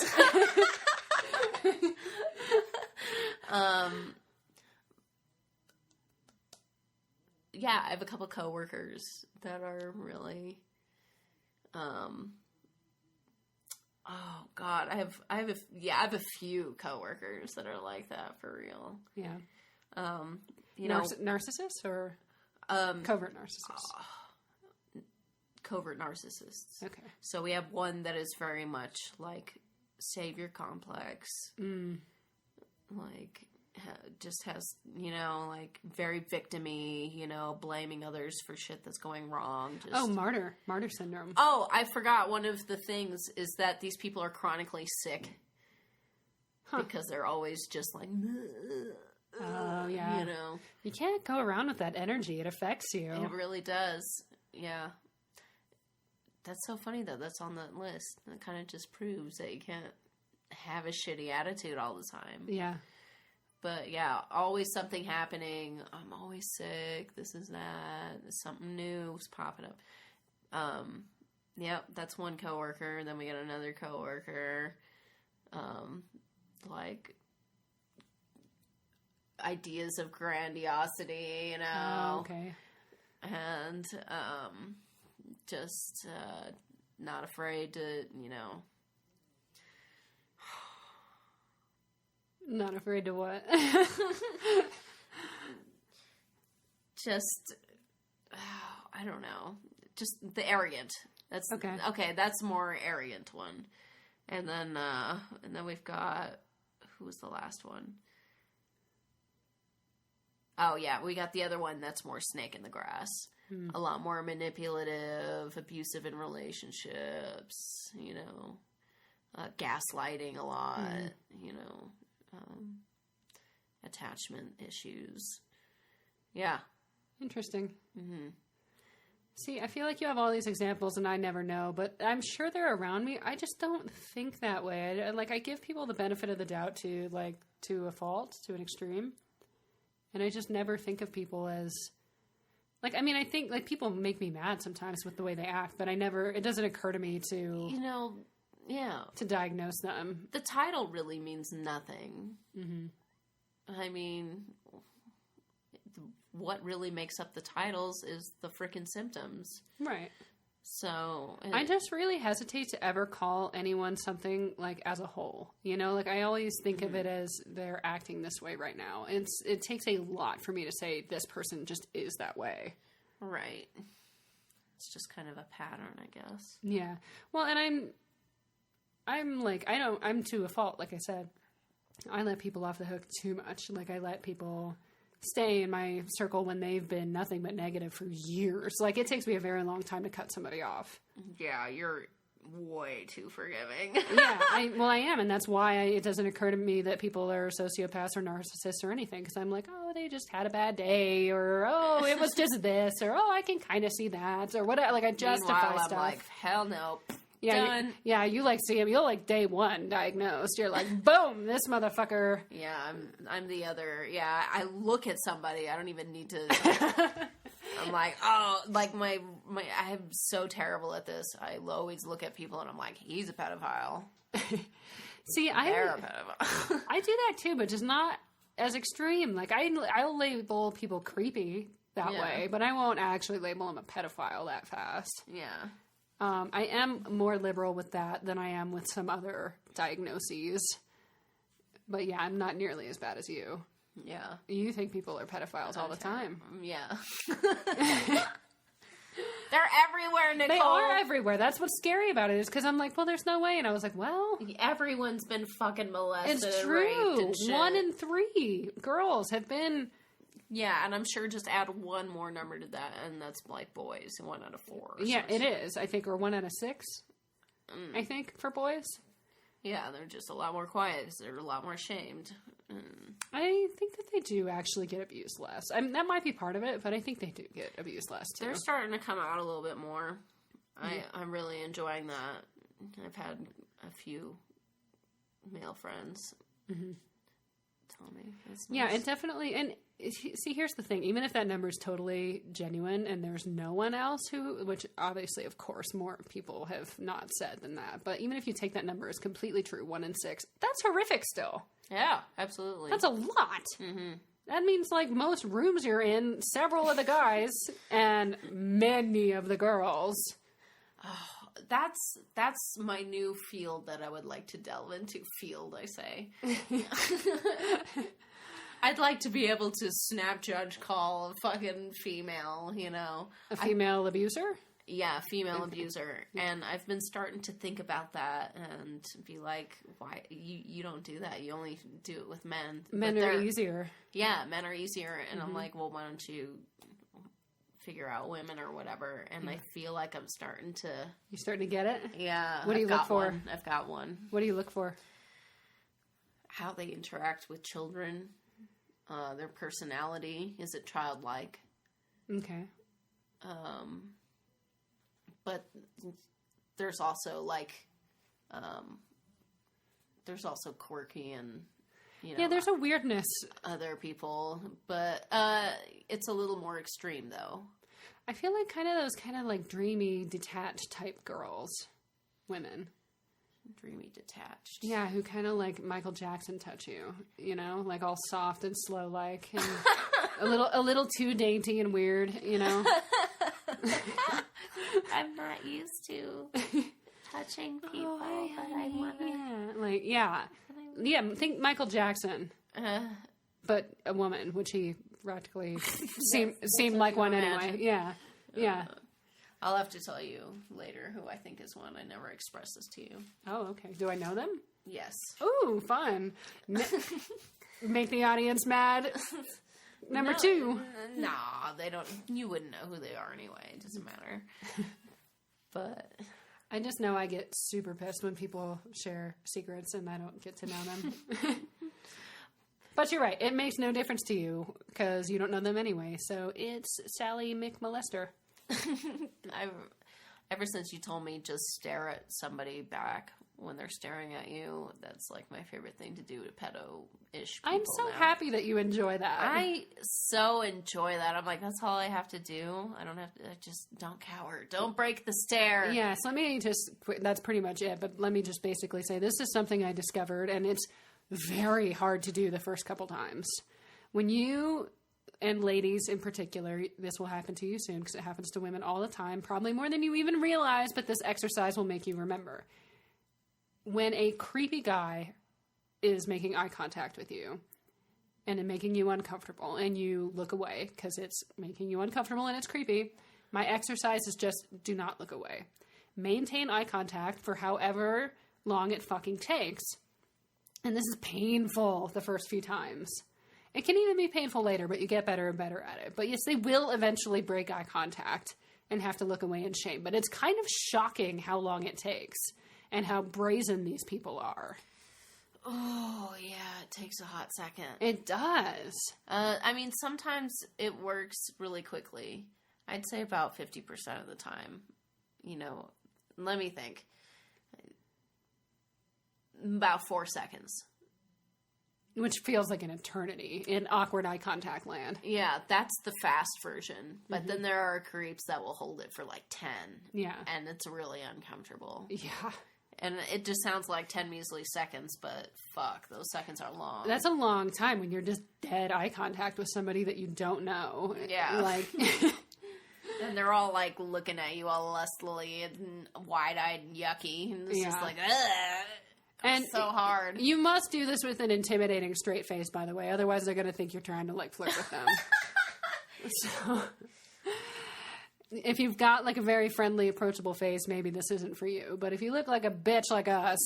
Yeah, I have a couple coworkers that are really, oh God, I have a few coworkers that are like that for real. Yeah. Narcissists or covert narcissists? Covert narcissists. Okay. So we have one that is very much like savior complex. Like, just has, like very victim-y, blaming others for shit that's going wrong. Martyr syndrome. Oh, I forgot. One of the things is that these people are chronically sick. Because they're always just like, oh, yeah. You can't go around with that energy. It affects you. It really does. Yeah. That's so funny, though. That's on the list. That kind of just proves that you can't have a shitty attitude all the time. Yeah. But, yeah, always something happening. I'm always sick. This is that. Something new is popping up. Yep, that's one coworker. Then we got another coworker. Like, ideas of grandiosity, Oh, okay. And, just, not afraid to, Not afraid to what? Just, I don't know. Just the arrogant. That's okay. That's more arrogant one. And then we've got, who was the last one? Oh yeah, we got the other one that's more snake in the grass. A lot more manipulative, abusive in relationships, gaslighting a lot, attachment issues. Yeah. Interesting. Mm-hmm. See, I feel like you have all these examples and I never know, but I'm sure they're around me. I just don't think that way. I give people the benefit of the doubt to a fault, to an extreme. And I just never think of people as, I think, people make me mad sometimes with the way they act, but it doesn't occur to me to, yeah, to diagnose them. The title really means nothing. Mm-hmm. I mean, what really makes up the titles is the frickin' symptoms. Right. So I just really hesitate to ever call anyone something as a whole. I always think of it as they're acting this way right now. It takes a lot for me to say this person just is that way. Right. It's just kind of a pattern, I guess. Yeah. Well, and I'm to a fault, like I said. I let people off the hook too much. I let people stay in my circle when they've been nothing but negative for years. It takes me a very long time to cut somebody off. Yeah, you're way too forgiving. Yeah, I am, and that's why it doesn't occur to me that people are sociopaths or narcissists or anything, because I'm like, oh, they just had a bad day, or oh, it was just this, or oh, I can kind of see that, or whatever. I justify stuff. I'm like, hell no. Yeah, done. You see him. You're day one diagnosed. You're like, boom, this motherfucker. Yeah, I'm the other. Yeah, I look at somebody. I don't even need to. I'm like, oh, my. I'm so terrible at this. I always look at people and I'm like, he's a pedophile. See, they're a pedophile. I do that too, but just not as extreme. I'll label people creepy that way, but I won't actually label them a pedophile that fast. Yeah. I am more liberal with that than I am with some other diagnoses. But yeah, I'm not nearly as bad as you. Yeah. You think people are pedophiles all the time. Yeah. They're everywhere, Nicole. They are everywhere. That's what's scary about it, is because I'm like, well, there's no way. And I was like, well. Everyone's been fucking molested. It's true. 1 in 3 girls have been. Yeah, and I'm sure just add one more number to that, and that's boys, 1 out of 4. Yeah, it is, I think, or 1 out of 6, I think, for boys. Yeah, they're just a lot more quiet because they're a lot more ashamed. I think that they do actually get abused less. That might be part of it, but I think they do get abused less, too. They're starting to come out a little bit more. I'm really enjoying that. I've had a few male friends tell me. Nice. Yeah, it definitely... And see, here's the thing. Even if that number is totally genuine and there's no one else which obviously, of course, more people have not said than that. But even if you take that number as completely true, 1 in 6, that's horrific still. Yeah, absolutely. That's a lot. Mm-hmm. That means most rooms you're in, several of the guys and many of the girls. Oh, that's my new field that I would like to delve into. Field, I say. I'd like to be able to snap judge call a fucking female, you know. A female abuser? Yeah, female abuser. And I've been starting to think about that and be like, why you don't do that. You only do it with men. Men are easier. Yeah, men are easier. And I'm like, well, why don't you figure out women or whatever? And I feel like I'm starting to... You starting to get it? Yeah. What do you look for? I've got one. What do you look for? How they interact with children. Their personality. Is it childlike? Okay. But there's also like, there's also quirky and, you know. Yeah, there's a weirdness. Other people, but it's a little more extreme though. I feel like those like dreamy, detached type girls, women. Dreamy, detached. Yeah, who kind of like Michael Jackson touch you, you know, like all soft and slow like, and a little too dainty and weird, you know. I'm not used to touching people, but I want to. Yeah. Think Michael Jackson, but a woman, which he practically seemed like one anyway. Yeah. I'll have to tell you later who I think is one. I never expressed this to you. Oh, okay. Do I know them? Yes. Ooh, fun. Make the audience mad. Number 2. Nah, they don't. You wouldn't know who they are anyway. It doesn't matter. But I just know I get super pissed when people share secrets and I don't get to know them. But you're right. It makes no difference to you because you don't know them anyway. So it's Sally McMolester. Ever since you told me just stare at somebody back when they're staring at you, that's like my favorite thing to do to pedo-ish people. I'm so happy that you enjoy that. I so enjoy that. I'm like, that's all I have to do. I just don't cower. Don't break the stare. Yes, that's pretty much it. But let me just basically say this is something I discovered, and it's very hard to do the first couple times. When you... And ladies in particular, this will happen to you soon because it happens to women all the time, probably more than you even realize, but this exercise will make you remember. When a creepy guy is making eye contact with you and making you uncomfortable and you look away because it's making you uncomfortable and it's creepy, my exercise is just do not look away. Maintain eye contact for however long it fucking takes. And this is painful the first few times. It can even be painful later, but you get better and better at it. But yes, they will eventually break eye contact and have to look away in shame. But it's kind of shocking how long it takes and how brazen these people are. Oh, yeah, it takes a hot second. It does. I mean, sometimes it works really quickly. I'd say about 50% of the time. You know, let me think. About 4 seconds. Which feels like an eternity in awkward eye contact land. Yeah, that's the fast version. But then there are creeps that will hold it for like 10. Yeah. And it's really uncomfortable. Yeah. And it just sounds like 10 measly seconds, but fuck, those seconds are long. That's a long time when you're just dead eye contact with somebody that you don't know. Yeah. Like... And they're all like looking at you all lustily and wide-eyed and yucky. And it's just like, ugh. And so hard. You must do this with an intimidating straight face, by the way. Otherwise, they're going to think you're trying to, like, flirt with them. So, if you've got, like, a very friendly, approachable face, maybe this isn't for you. But if you look like a bitch like us,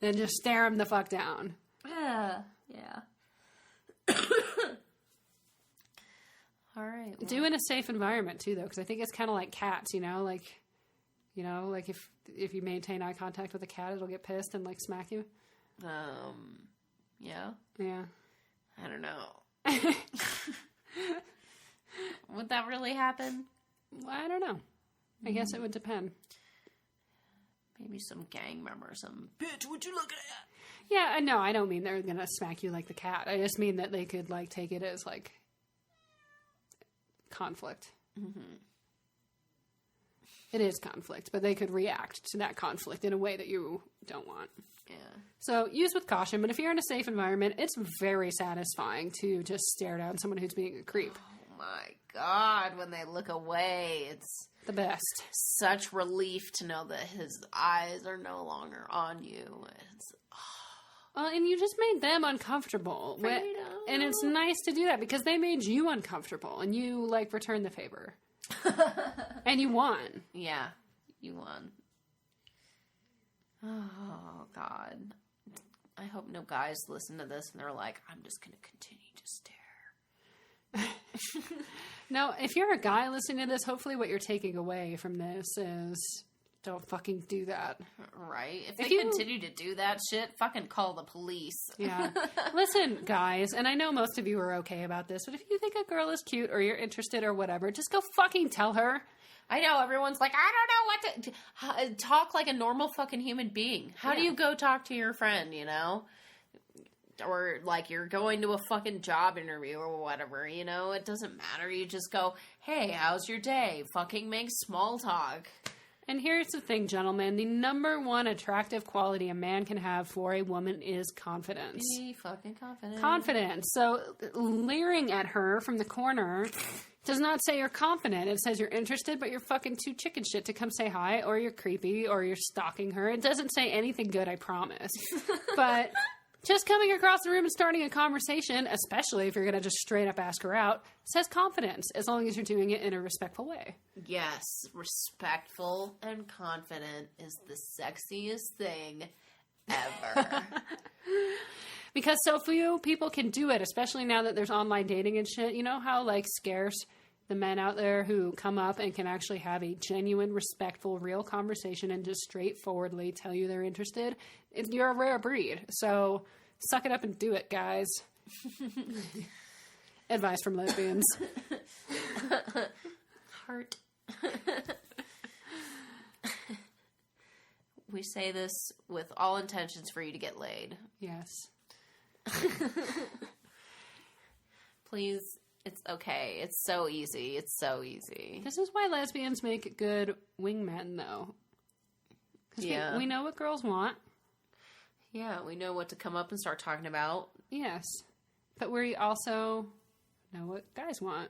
then just stare them the fuck down. Yeah. All right. Well. Do in a safe environment, too, though, because I think it's kind of like cats, you know? Like if you maintain eye contact with a cat, it'll get pissed and, like, smack you. Yeah. Yeah. I don't know. Would that really happen? Well, I don't know. I guess it would depend. Maybe some gang member, some bitch, what you looking at? Yeah, no, I don't mean they're going to smack you like the cat. I just mean that they could, like, take it as, like, conflict. Mm-hmm. It is conflict, but they could react to that conflict in a way that you don't want. Yeah. So use with caution, but if you're in a safe environment, it's very satisfying to just stare down someone who's being a creep. Oh my God, when they look away, it's the best. Such relief to know that his eyes are no longer on you. It's, Well, and you just made them uncomfortable. And it's nice to do that because they made you uncomfortable and you, like, returned the favor. And you won. Yeah, you won. Oh, God. I hope no guys listen to this and they're like, I'm just going to continue to stare. Now, if you're a guy listening to this, hopefully what you're taking away from this is don't fucking do that. Right? If they continue to do that shit, fucking call the police. Yeah. Listen, guys, and I know most of you are okay about this, but if you think a girl is cute or you're interested or whatever, just go fucking tell her. I know, everyone's like, I don't know what to... Talk like a normal fucking human being. How do you go talk to your friend, you know? Or, like, you're going to a fucking job interview or whatever, you know? It doesn't matter. You just go, hey, how's your day? Fucking make small talk. And here's the thing, gentlemen. The number one attractive quality a man can have for a woman is confidence. Be fucking confident. Confidence. So, leering at her from the corner does not say you're confident. It says you're interested, but you're fucking too chicken shit to come say hi, or you're creepy, or you're stalking her. It doesn't say anything good, I promise. But just coming across the room and starting a conversation, especially if you're going to just straight up ask her out, says confidence, as long as you're doing it in a respectful way. Yes, respectful and confident is the sexiest thing ever. Because so few people can do it, especially now that there's online dating and shit. You know how, like, scarce the men out there who come up and can actually have a genuine, respectful, real conversation and just straightforwardly tell you they're interested? You're a rare breed. So suck it up and do it, guys. Advice from lesbians. Heart. We say this with all intentions for you to get laid. Yes. Please, it's okay. It's so easy. It's so easy. This is why lesbians make good wingmen, though. Because we know what girls want. Yeah, we know what to come up and start talking about. Yes. But we also know what guys want.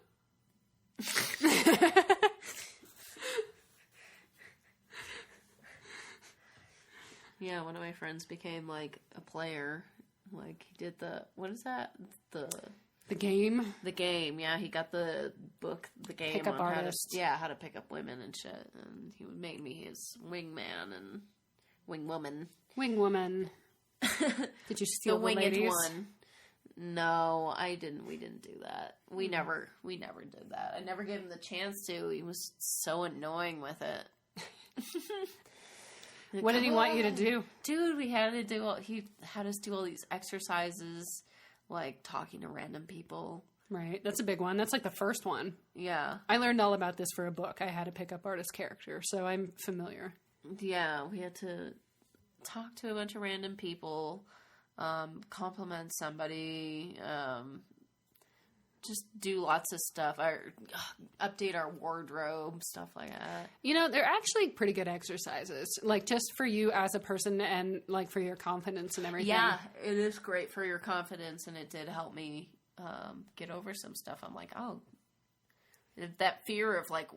Yeah, one of my friends became, like, a player. Like, he did what is that? The game? The game, yeah. He got the book, the game Pickup on artist. how to pick up women and shit. And he made me his wingman and wingwoman. Wingwoman. Did you steal the winged ladies? one? No, I didn't. We didn't do that. We never did that. I never gave him the chance to. He was so annoying with it. What did he want you to do? Dude, he had us do all these exercises, like talking to random people. Right. That's a big one. That's like the first one. Yeah. I learned all about this for a book. I had a pickup artist character, so I'm familiar. Yeah, we had to talk to a bunch of random people, compliment somebody, just do lots of stuff. Update our wardrobe, stuff like that. You know, they're actually pretty good exercises, like just for you as a person and like for your confidence and everything. Yeah, it is great for your confidence, and it did help me get over some stuff. I'm like, oh, that fear of like,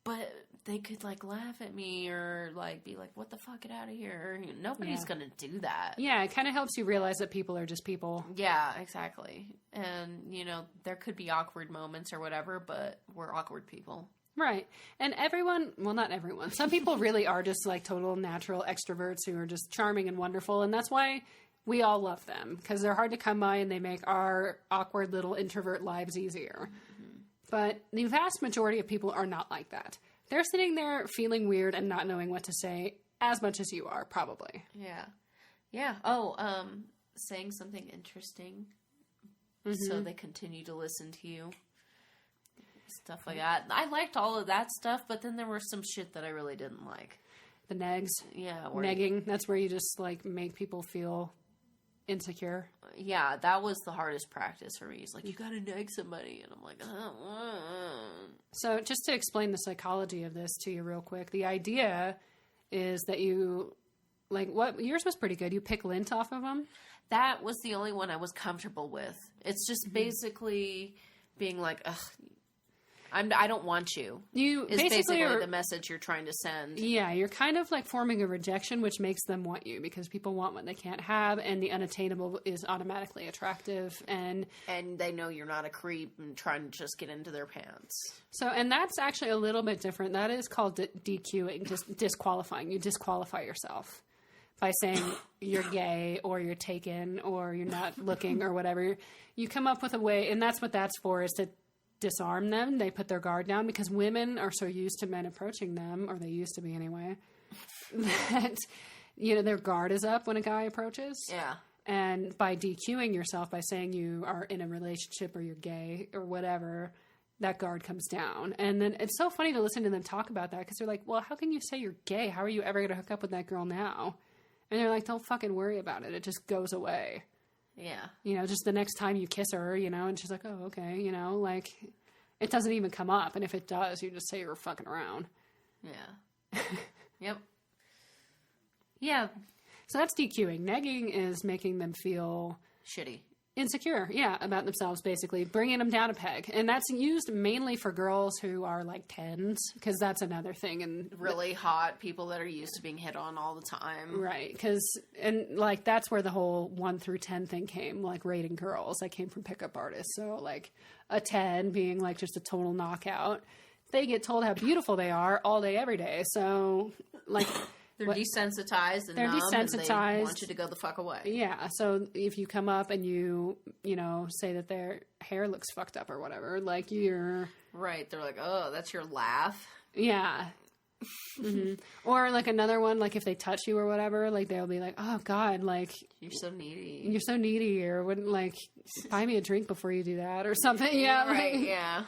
but they could like laugh at me or like be like, what the fuck, get out of here. Nobody's going to do that. Yeah, it kind of helps you realize that people are just people. Yeah, exactly. And, there could be awkward moments or whatever, but we're awkward people. Right. And everyone, well, not everyone. Some people really are just like total natural extroverts who are just charming and wonderful. And that's why we all love them, because they're hard to come by and they make our awkward little introvert lives easier. Mm-hmm. But the vast majority of people are not like that. They're sitting there feeling weird and not knowing what to say as much as you are, probably. Yeah. Yeah. Oh, saying something interesting so they continue to listen to you. Stuff like that. I liked all of that stuff, but then there were some shit that I really didn't like. The negs? Yeah. Negging. That's where you just, like, make people feel insecure. Yeah, that was the hardest practice for me. It's like, you gotta neg somebody. And I'm like, So just to explain the psychology of this to you real quick, the idea is that you, like, yours was pretty good. You pick lint off of them. That was the only one I was comfortable with. It's just basically being like, ugh, I don't want you. Is basically the message you're trying to send. Yeah, you're kind of like forming a rejection, which makes them want you because people want what they can't have, and the unattainable is automatically attractive, and they know you're not a creep and trying to just get into their pants. So, and that's actually a little bit different. That is called DQing, just disqualifying. You disqualify yourself by saying you're gay or you're taken or you're not looking or whatever. You come up with a way, and that's what that's for, is to disarm them. They put their guard down because women are so used to men approaching them, or they used to be anyway, that, their guard is up when a guy approaches. Yeah. And by DQing yourself, by saying you are in a relationship or you're gay or whatever, that guard comes down. And then it's so funny to listen to them talk about that because they're like, well, how can you say you're gay? How are you ever going to hook up with that girl now? And they're like, don't fucking worry about it. It just goes away. Yeah. Just the next time you kiss her, and she's like, oh, okay, like, it doesn't even come up. And if it does, you just say you're fucking around. Yeah. Yep. Yeah. So that's DQing. Negging is making them feel shitty. Insecure, about themselves, basically. Bringing them down a peg. And that's used mainly for girls who are, like, 10s, because that's another thing. And really hot people that are used to being hit on all the time. Right, that's where the whole 1 through 10 thing came, like, rating girls. That came from pickup artists. So, like, a 10 being, like, just a total knockout. They get told how beautiful they are all day, every day. So, like... They're desensitized and numb, and they want you to go the fuck away. Yeah, so if you come up and you say that their hair looks fucked up or whatever, like you're... Right, they're like, oh, that's your laugh? Yeah. Mm-hmm. Or like another one, like if they touch you or whatever, like they'll be like, oh God, like... You're so needy. You're so needy, or wouldn't like buy me a drink before you do that or something. Yeah, right, yeah.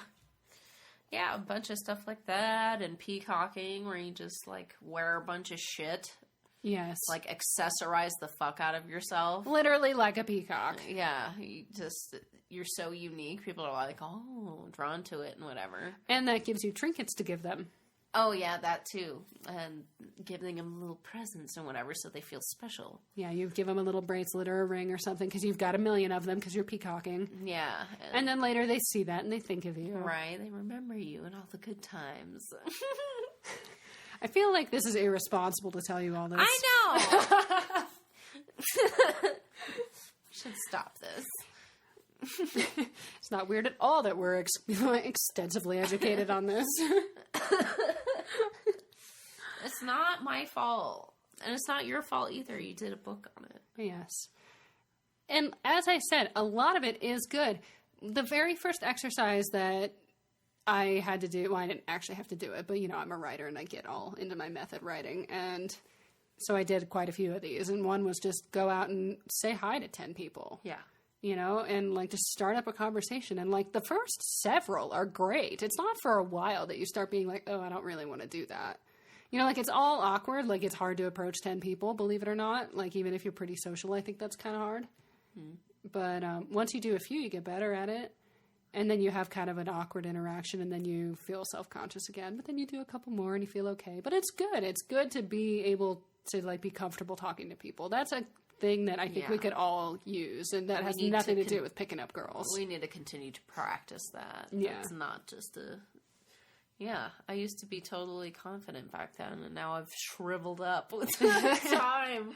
Yeah, a bunch of stuff like that, and peacocking, where you just, like, wear a bunch of shit. Yes. Like, accessorize the fuck out of yourself. Literally like a peacock. Yeah, you're so unique. People are like, oh, drawn to it and whatever. And that gives you trinkets to give them. Oh, yeah, that too. And giving them little presents and whatever so they feel special. Yeah, you give them a little bracelet or a ring or something because you've got a million of them because you're peacocking. Yeah. And then later they see that and they think of you. Right, they remember you and all the good times. I feel like this is irresponsible to tell you all this. I know! Should stop this. It's not weird at all that we're extensively educated on this. It's not my fault. And it's not your fault either. You did a book on it. Yes. And as I said, a lot of it is good. The very first exercise that I had to do, well, I didn't actually have to do it, but, I'm a writer and I get all into my method writing. And so I did quite a few of these. And one was just go out and say hi to 10 people. Yeah. And like just start up a conversation. And like the first several are great. It's not for a while that you start being like, oh, I don't really want to do that. Like it's all awkward. Like it's hard to approach 10 people, believe it or not. Like even if you're pretty social, I think that's kind of hard. But once you do a few, you get better at it. And then you have kind of an awkward interaction and then you feel self-conscious again. But then you do a couple more and you feel okay. But it's good. It's good to be able to like be comfortable talking to people. That's a thing that I think we could all use, and that has nothing to do with picking up girls. We need to continue to practice that. Yeah. It's not just I used to be totally confident back then, and now I've shriveled up with time.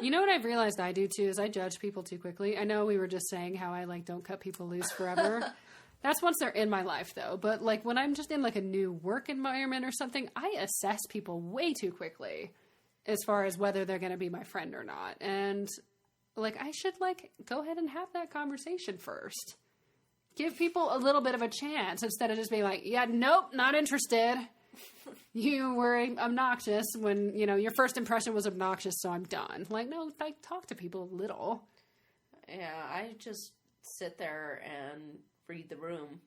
You know what I've realized I do, too, is I judge people too quickly. I know we were just saying how I, like, don't cut people loose forever. That's once they're in my life, though. But, like, when I'm just in, like, a new work environment or something, I assess people way too quickly as far as whether they're going to be my friend or not. And, like, I should, like, go ahead and have that conversation first. Give people a little bit of a chance instead of just being like, yeah, nope, not interested. You were obnoxious when, your first impression was obnoxious, so I'm done. Like, no, I talk to people a little. Yeah, I just sit there and read the room.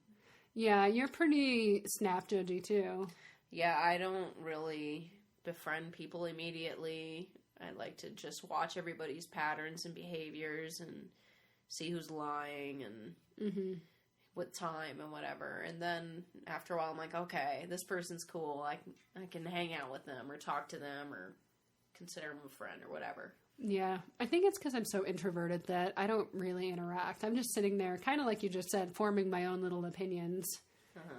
Yeah, you're pretty snap judgy, too. Yeah, I don't really befriend people immediately. I like to just watch everybody's patterns and behaviors and see who's lying and what time and whatever. And then after a while, I'm like, okay, this person's cool. I can hang out with them or talk to them or consider them a friend or whatever. Yeah, I think it's because I'm so introverted that I don't really interact. I'm just sitting there, kind of like you just said, forming my own little opinions.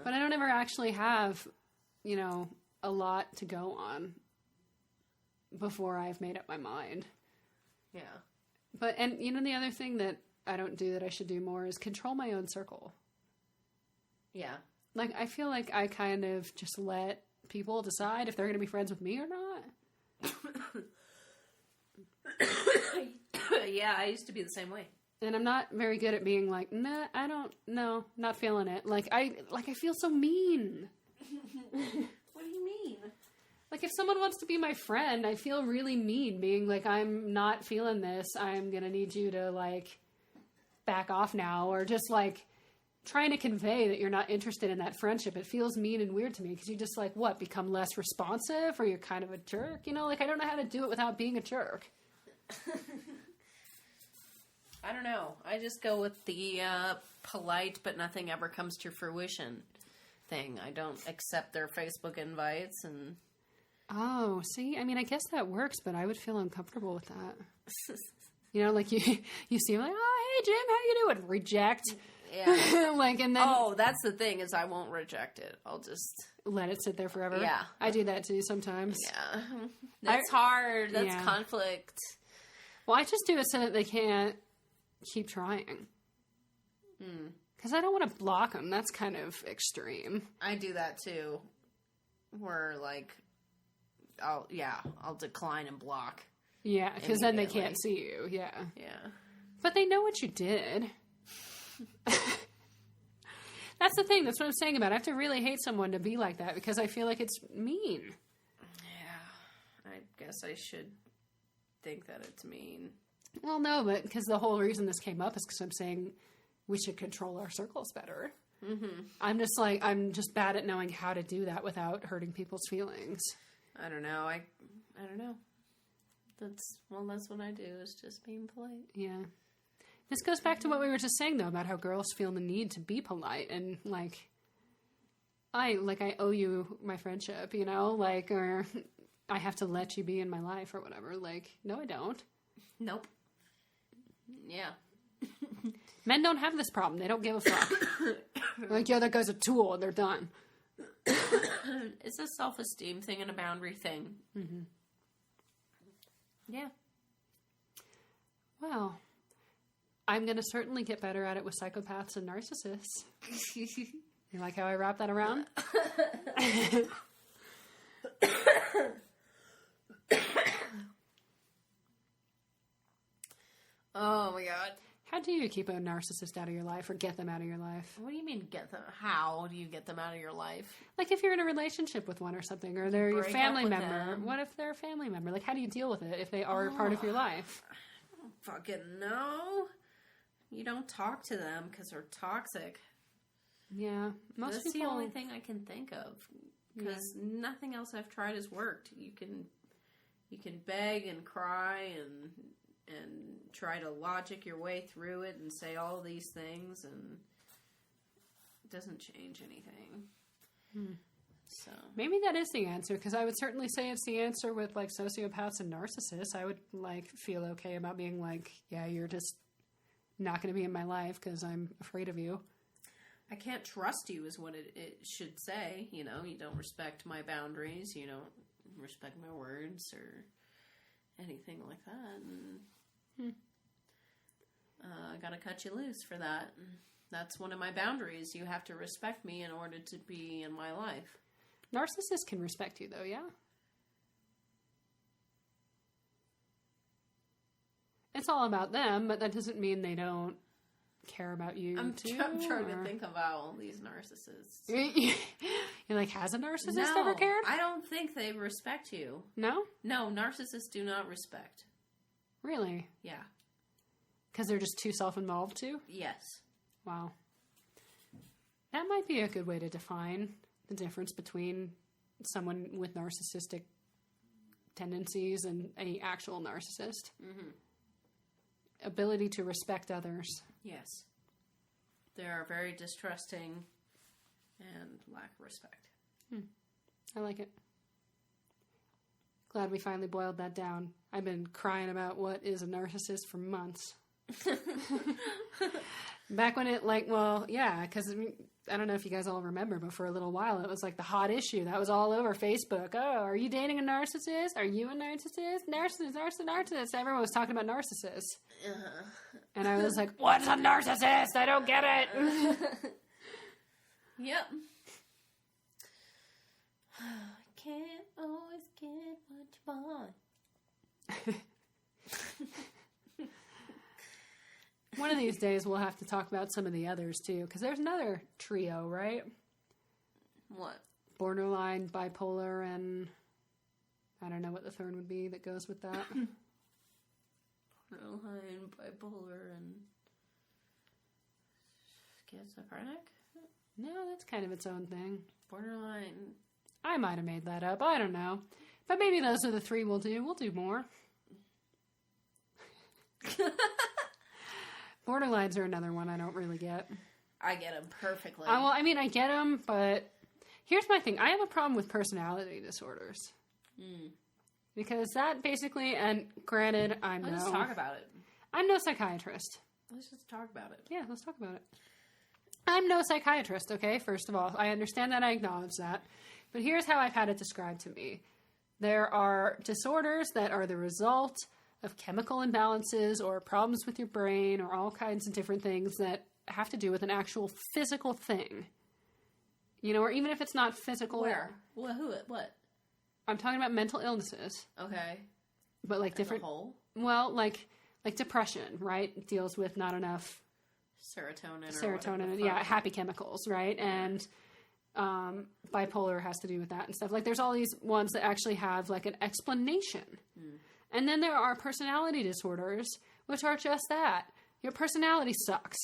But I don't ever actually have, you know, a lot to go on before I've made up my mind. Yeah. But, and, you know, the other thing that I don't do that I should do more is control my own circle. Yeah. Like, I feel like I kind of just let people decide if they're going to be friends with me or not. Yeah, I used to be the same way. And I'm not very good at being like, nah, I don't know, not feeling it. Like I feel so mean. What do you mean? Like, if someone wants to be my friend, I feel really mean being like, I'm not feeling this. I'm going to need you to, like, back off now. Or just, like, trying to convey that you're not interested in that friendship. It feels mean and weird to me because you just, like, what, become less responsive or you're kind of a jerk? You know, like, I don't know how to do it without being a jerk. I don't know. I just go with the polite but nothing ever comes to fruition thing. I don't accept their Facebook invites and... Oh, see? I mean, I guess that works, but I would feel uncomfortable with that. You know, like, you see them like, oh, hey, Jim, how you doing? Reject. Yeah. Like, and then... Oh, that's the thing, is I won't reject it. I'll just... let it sit there forever. Yeah. I do that, too, sometimes. Yeah. That's hard. That's conflict. Well, I just do it so that they can't keep trying. Because I don't want to block them. That's kind of extreme. I do that, too. Where, like... I'll decline and block. Yeah, because then they can't see you. Yeah. Yeah. But they know what you did. That's the thing. That's what I'm saying about it. I have to really hate someone to be like that because I feel like it's mean. Yeah. I guess I should think that it's mean. Well, no, but because the whole reason this came up is because I'm saying we should control our circles better. Mm-hmm. I'm just bad at knowing how to do that without hurting people's feelings. I don't know. I don't know. That's what I do, is just being polite. Yeah. This goes back to what we were just saying, though, about how girls feel the need to be polite. And, I owe you my friendship, you know? Like, or I have to let you be in my life or whatever. Like, no, I don't. Nope. Yeah. Men don't have this problem. They don't give a fuck. Like, yeah, that guy's a tool, and they're done. It's a self-esteem thing and a boundary thing. Mm-hmm. Yeah. Well, I'm going to certainly get better at it with psychopaths and narcissists. You like how I wrap that around? Oh my god. How do you keep a narcissist out of your life or get them out of your life? What do you mean get them? How do you get them out of your life? Like if you're in a relationship with one or something, or they're your family member. Them. What if they're a family member? Like, how do you deal with it if they are a part of your life? I don't fucking know. You don't talk to them because they're toxic. Yeah. That's the only thing I can think of. Because nothing else I've tried has worked. You can beg and cry and try to logic your way through it and say all these things, and it doesn't change anything. So maybe that is the answer, because I would certainly say it's the answer with like sociopaths and narcissists. I would like feel okay about being like, yeah, you're just not going to be in my life because I'm afraid of you. I can't trust you is what it should say. You know, you don't respect my boundaries. You don't respect my words or anything like that. And I gotta cut you loose for that. That's one of my boundaries. You have to respect me in order to be in my life. Narcissists can respect you, though, yeah? It's all about them, but that doesn't mean they don't care about you, I'm too. I'm trying to think about all these narcissists. You're like, has a narcissist ever cared? I don't think they respect you. No? No, narcissists do not respect. Really? Yeah. Because they're just too self-involved, too? Yes. Wow. That might be a good way to define the difference between someone with narcissistic tendencies and an actual narcissist. Mm-hmm. Ability to respect others. Yes. They are very distrusting and lack respect. I like it. Glad we finally boiled that down. I've been crying about what is a narcissist for months. Back when it, like, well, yeah, because I don't know if you guys all remember, but for a little while, it was like the hot issue. That was all over Facebook. Oh, are you dating a narcissist? Are you a narcissist? Narcissist. Everyone was talking about narcissists. And I was like, what's a narcissist? I don't get it. Yep. Can't always get what you want. One of these days we'll have to talk about some of the others too, because there's another trio, right? What? Borderline, bipolar, and I don't know what the third would be that goes with that. Borderline, bipolar, and schizophrenic? No, that's kind of its own thing. Borderline. I might have made that up. I don't know. But maybe those are the three we'll do. We'll do more. Borderlines are another one I don't really get. I get them perfectly. Well, I mean, I get them, but here's my thing. I have a problem with personality disorders. Because that basically, and granted, Let's just talk about it. I'm no psychiatrist. Let's just talk about it. Yeah, let's talk about it. I'm no psychiatrist, okay? First of all, I understand that. I acknowledge that. But here's how I've had it described to me. There are disorders that are the result of chemical imbalances or problems with your brain or all kinds of different things that have to do with an actual physical thing. You know, or even if it's not physical. Where? What? I'm talking about mental illnesses. Okay. But like different. As a whole? Well, like depression, right? It deals with not enough serotonin. Yeah, happy chemicals, right? And bipolar has to do with that and stuff. Like there's all these ones that actually have like an explanation. And then there are personality disorders, which are just that. Your personality sucks.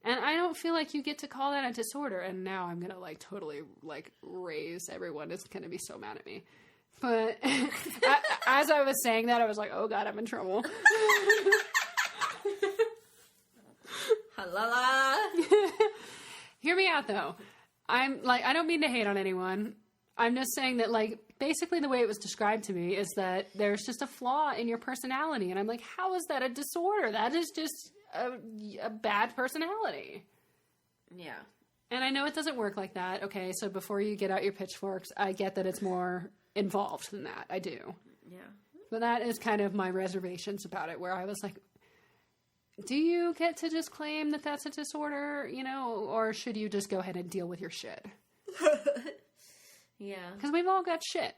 And I don't feel like you get to call that a disorder. And now I'm going to like totally like raise everyone. It's going to be so mad at me. But as I was saying that, I was like, oh God, I'm in trouble. La. Hear me out though. I'm like, I don't mean to hate on anyone. I'm just saying that like, basically the way it was described to me is that there's just a flaw in your personality. And I'm like, how is that a disorder? That is just a bad personality. Yeah. And I know it doesn't work like that. Okay, so before you get out your pitchforks, I get that it's more involved than that. I do. Yeah. But that is kind of my reservations about it, where I was like, do you get to just claim that that's a disorder, you know, or should you just go ahead and deal with your shit? Yeah. Because we've all got shit.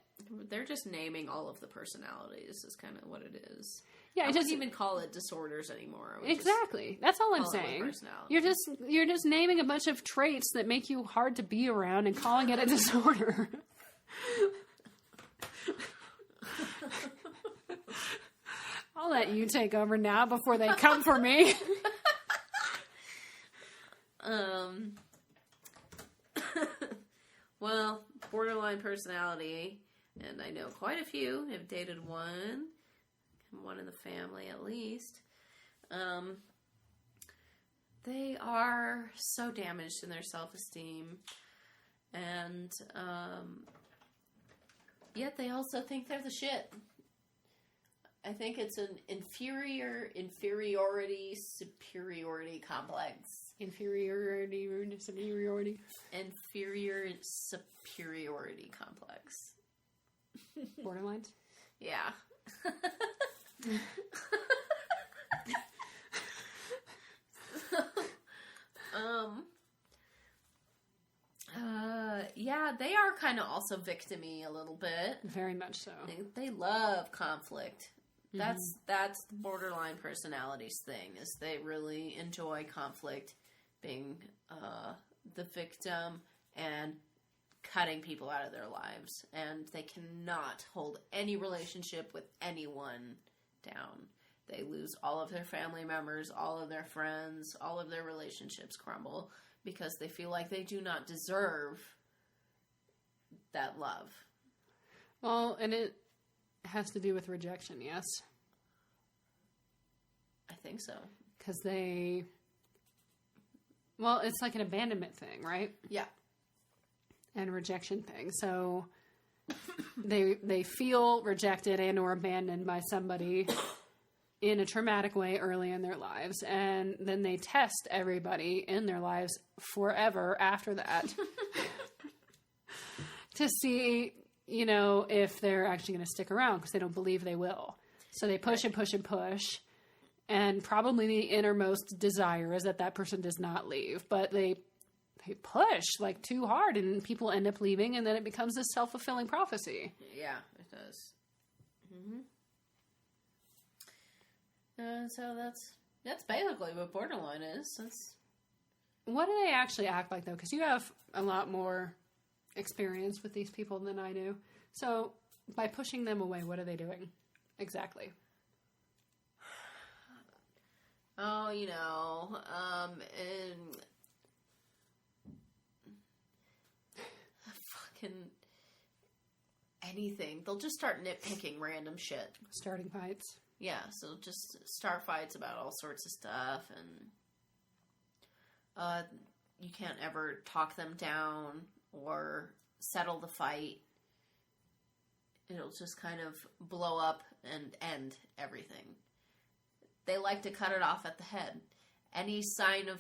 They're just naming all of the personalities is kind of what it is. Yeah, I wouldn't even call it disorders anymore. Exactly. That's all I'm saying. You're just naming a bunch of traits that make you hard to be around and calling it a disorder. I'll let you take over now before they come for me. Well, borderline personality, and I know quite a few have dated one in the family at least. They are so damaged in their self-esteem, and yet they also think they're the shit. I think it's an inferiority superiority complex. Inferior superiority complex. Borderlines? Yeah. Yeah, they are kind of also victim-y a little bit. Very much so. They love conflict. That's the borderline personalities thing, is they really enjoy conflict, being the victim and cutting people out of their lives. And they cannot hold any relationship with anyone down. They lose all of their family members, all of their friends, all of their relationships crumble because they feel like they do not deserve that love. Well, and it has to do with rejection, yes? I think so. Because it's like an abandonment thing, right? Yeah. And rejection thing. So they feel rejected and or abandoned by somebody in a traumatic way early in their lives, and then they test everybody in their lives forever after that to see, you know, if they're actually going to stick around, because they don't believe they will. So they push and push and push, and probably the innermost desire is that that person does not leave, but they push like too hard, and people end up leaving, and then it becomes this self-fulfilling prophecy. Yeah, it does. Mm-hmm. So that's basically what borderline is. What do they actually act like, though? Because you have a lot more experience with these people than I do. So by pushing them away, what are they doing exactly? Oh, you know, and fucking anything. They'll just start nitpicking random shit. Starting fights. Yeah, so just start fights about all sorts of stuff, and you can't ever talk them down or settle the fight. It'll just kind of blow up and end everything. They like to cut it off at the head. Any sign of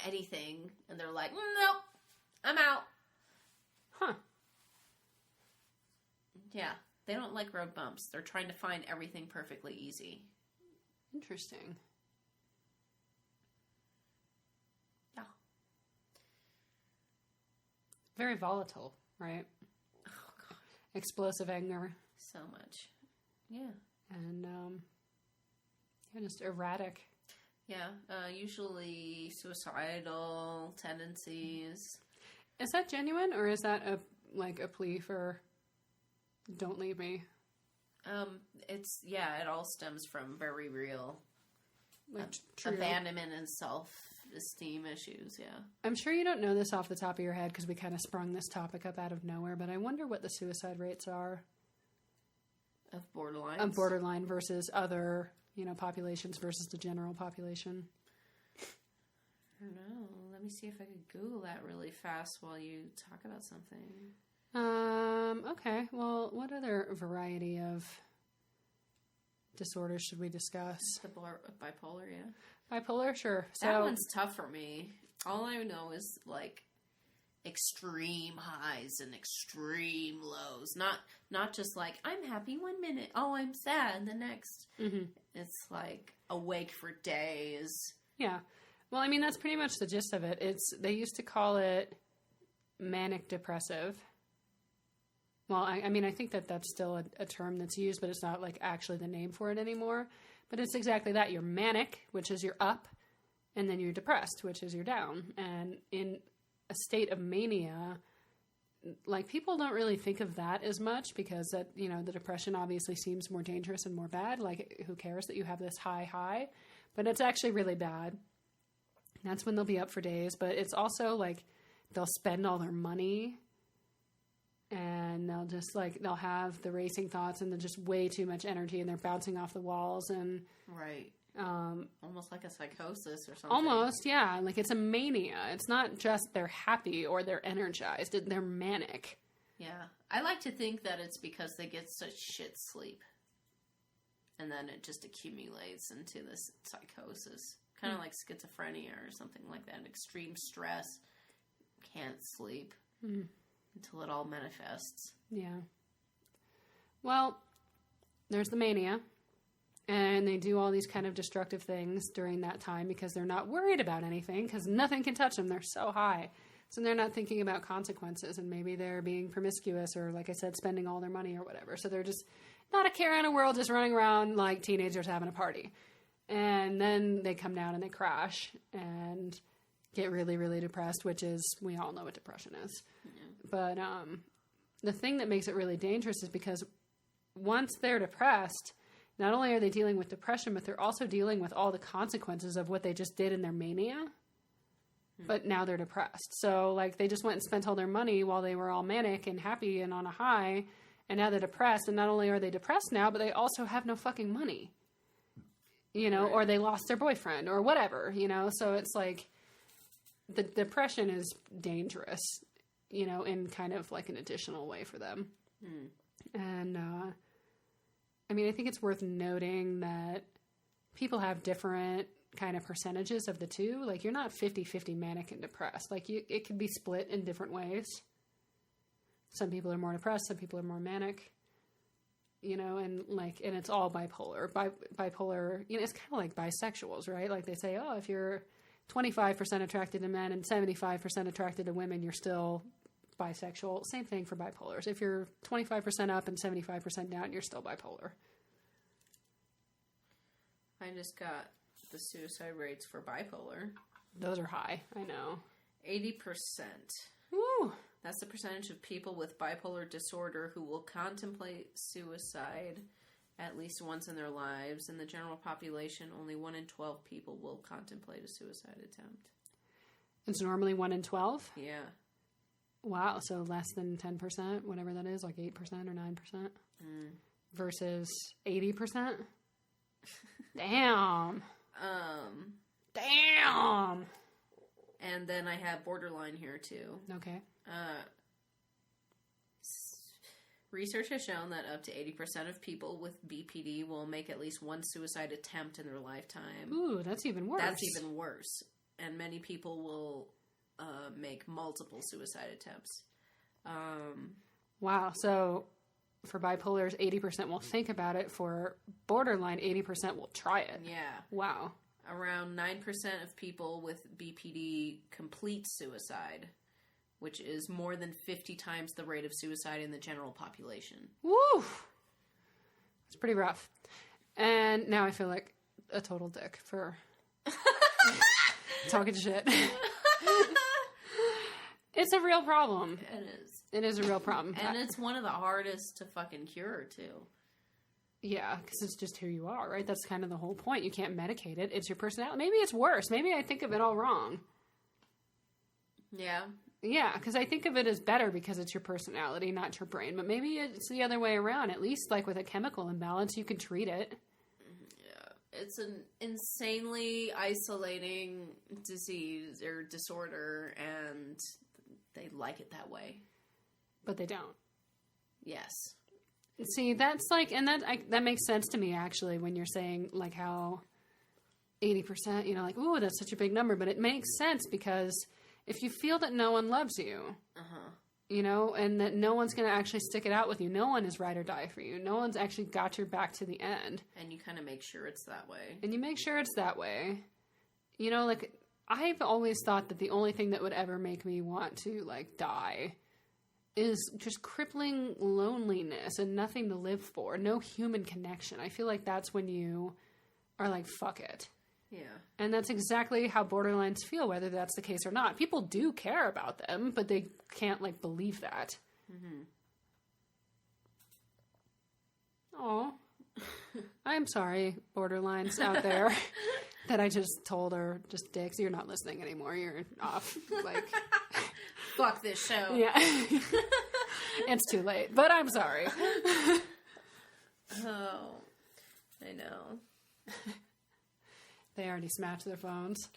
anything, and they're like, nope, I'm out. Huh. Yeah. They don't like road bumps. They're trying to find everything perfectly easy. Interesting. Yeah. Very volatile, right? Oh, God. Explosive anger. So much. Yeah. And, just erratic. Yeah. Usually suicidal tendencies. Is that genuine, or is that a plea for... don't leave me? It all stems from very real true abandonment and self-esteem issues, yeah. I'm sure you don't know this off the top of your head because we kind of sprung this topic up out of nowhere, but I wonder what the suicide rates are. Of borderline? Of borderline versus other, populations versus the general population. I don't know. Let me see if I could Google that really fast while you talk about something. Okay. Well, what other variety of disorders should we discuss? The bipolar, yeah. Bipolar, sure. That one's tough for me. All I know is, extreme highs and extreme lows. Not just I'm happy 1 minute. Oh, I'm sad the next. Mm-hmm. It's awake for days. Yeah. Well, I mean, that's pretty much the gist of it. They used to call it manic depressive. Well, I mean, I think that's still a term that's used, but it's not actually the name for it anymore. But it's exactly that. You're manic, which is you're up, and then you're depressed, which is you're down. And in a state of mania, people don't really think of that as much because that, the depression obviously seems more dangerous and more bad. Who cares that you have this high? But it's actually really bad. That's when they'll be up for days. But it's also they'll spend all their money. And they'll just they'll have the racing thoughts and they're just way too much energy and they're bouncing off the walls and right. Almost like a psychosis or something. Almost, yeah. It's a mania. It's not just they're happy or they're energized. They're manic. Yeah. I like to think that it's because they get such shit sleep. And then it just accumulates into this psychosis. Kind of like schizophrenia or something like that. Extreme stress. Can't sleep. Mm. Until it all manifests. Yeah. Well, there's the mania. And they do all these kind of destructive things during that time because they're not worried about anything because nothing can touch them. They're so high. So they're not thinking about consequences. And maybe they're being promiscuous or, like I said, spending all their money or whatever. So they're just not a care in the world, just running around like teenagers having a party. And then they come down and they crash and get really, really depressed, which is, we all know what depression is. Yeah. But the thing that makes it really dangerous is because once they're depressed, not only are they dealing with depression, but they're also dealing with all the consequences of what they just did in their mania. But now they're depressed. So, they just went and spent all their money while they were all manic and happy and on a high, and now they're depressed. And not only are they depressed now, but they also have no fucking money. Right. Or they lost their boyfriend or whatever, So it's the depression is dangerous, in kind of an additional way for them. Mm. And, I think it's worth noting that people have different kind of percentages of the two. Like, you're not 50-50 manic and depressed. Like, it could be split in different ways. Some people are more depressed, some people are more manic, you know, and it's all bipolar. Bipolar, you know, it's kind of like bisexuals, right? Like, they say, oh, if you're 25% attracted to men and 75% attracted to women, you're still bisexual. Same thing for bipolars. If you're 25% up and 75% down, you're still bipolar. I just got the suicide rates for bipolar. Those are high, I know. 80%. Woo! That's the percentage of people with bipolar disorder who will contemplate suicide at least once in their lives. In the general population, only 1 in 12 people will contemplate a suicide attempt. It's normally 1 in 12? Yeah. Wow, so less than 10%, whatever that is, like 8% or 9%? Versus 80%? Damn. Damn. And then I have borderline here too. Okay. Research has shown that up to 80% of people with BPD will make at least one suicide attempt in their lifetime. Ooh, that's even worse. That's even worse. And many people will make multiple suicide attempts. Wow. So for bipolars, 80% will think about it. For borderline, 80% will try it. Yeah. Wow. Around 9% of people with BPD complete suicide, which is more than 50 times the rate of suicide in the general population. Woo! It's pretty rough. And now I feel like a total dick for talking shit. It's a real problem. It is. It is a real problem. And it's one of the hardest to fucking cure, too. Yeah, because it's just who you are, right? That's kind of the whole point. You can't medicate it. It's your personality. Maybe it's worse. Maybe I think of it all wrong. Yeah. Yeah, because I think of it as better because it's your personality, not your brain. But maybe it's the other way around. At least, like, with a chemical imbalance, you can treat it. Yeah. It's an insanely isolating disease or disorder, and they like it that way. But they don't. Yes. See, that's like, and that makes sense to me, actually, when you're saying, like, how 80%, you know, like, ooh, that's such a big number. But it makes sense because if you feel that no one loves you, you know, and that no one's going to actually stick it out with you, no one is ride or die for you, no one's actually got your back to the end. And you kind of make sure it's that way. And you make sure it's that way. You know, like, I've always thought that the only thing that would ever make me want to, like, die is just crippling loneliness and nothing to live for. No human connection. I feel like that's when you are like, fuck it. Yeah. And that's exactly how borderlines feel, whether that's the case or not. People do care about them, but they can't, like, believe that. Oh, I'm sorry, borderlines out there that I just told are just dicks. You're not listening anymore. You're off. Like, fuck this show. Yeah. It's too late, but I'm sorry. Oh, I know. They already smashed their phones.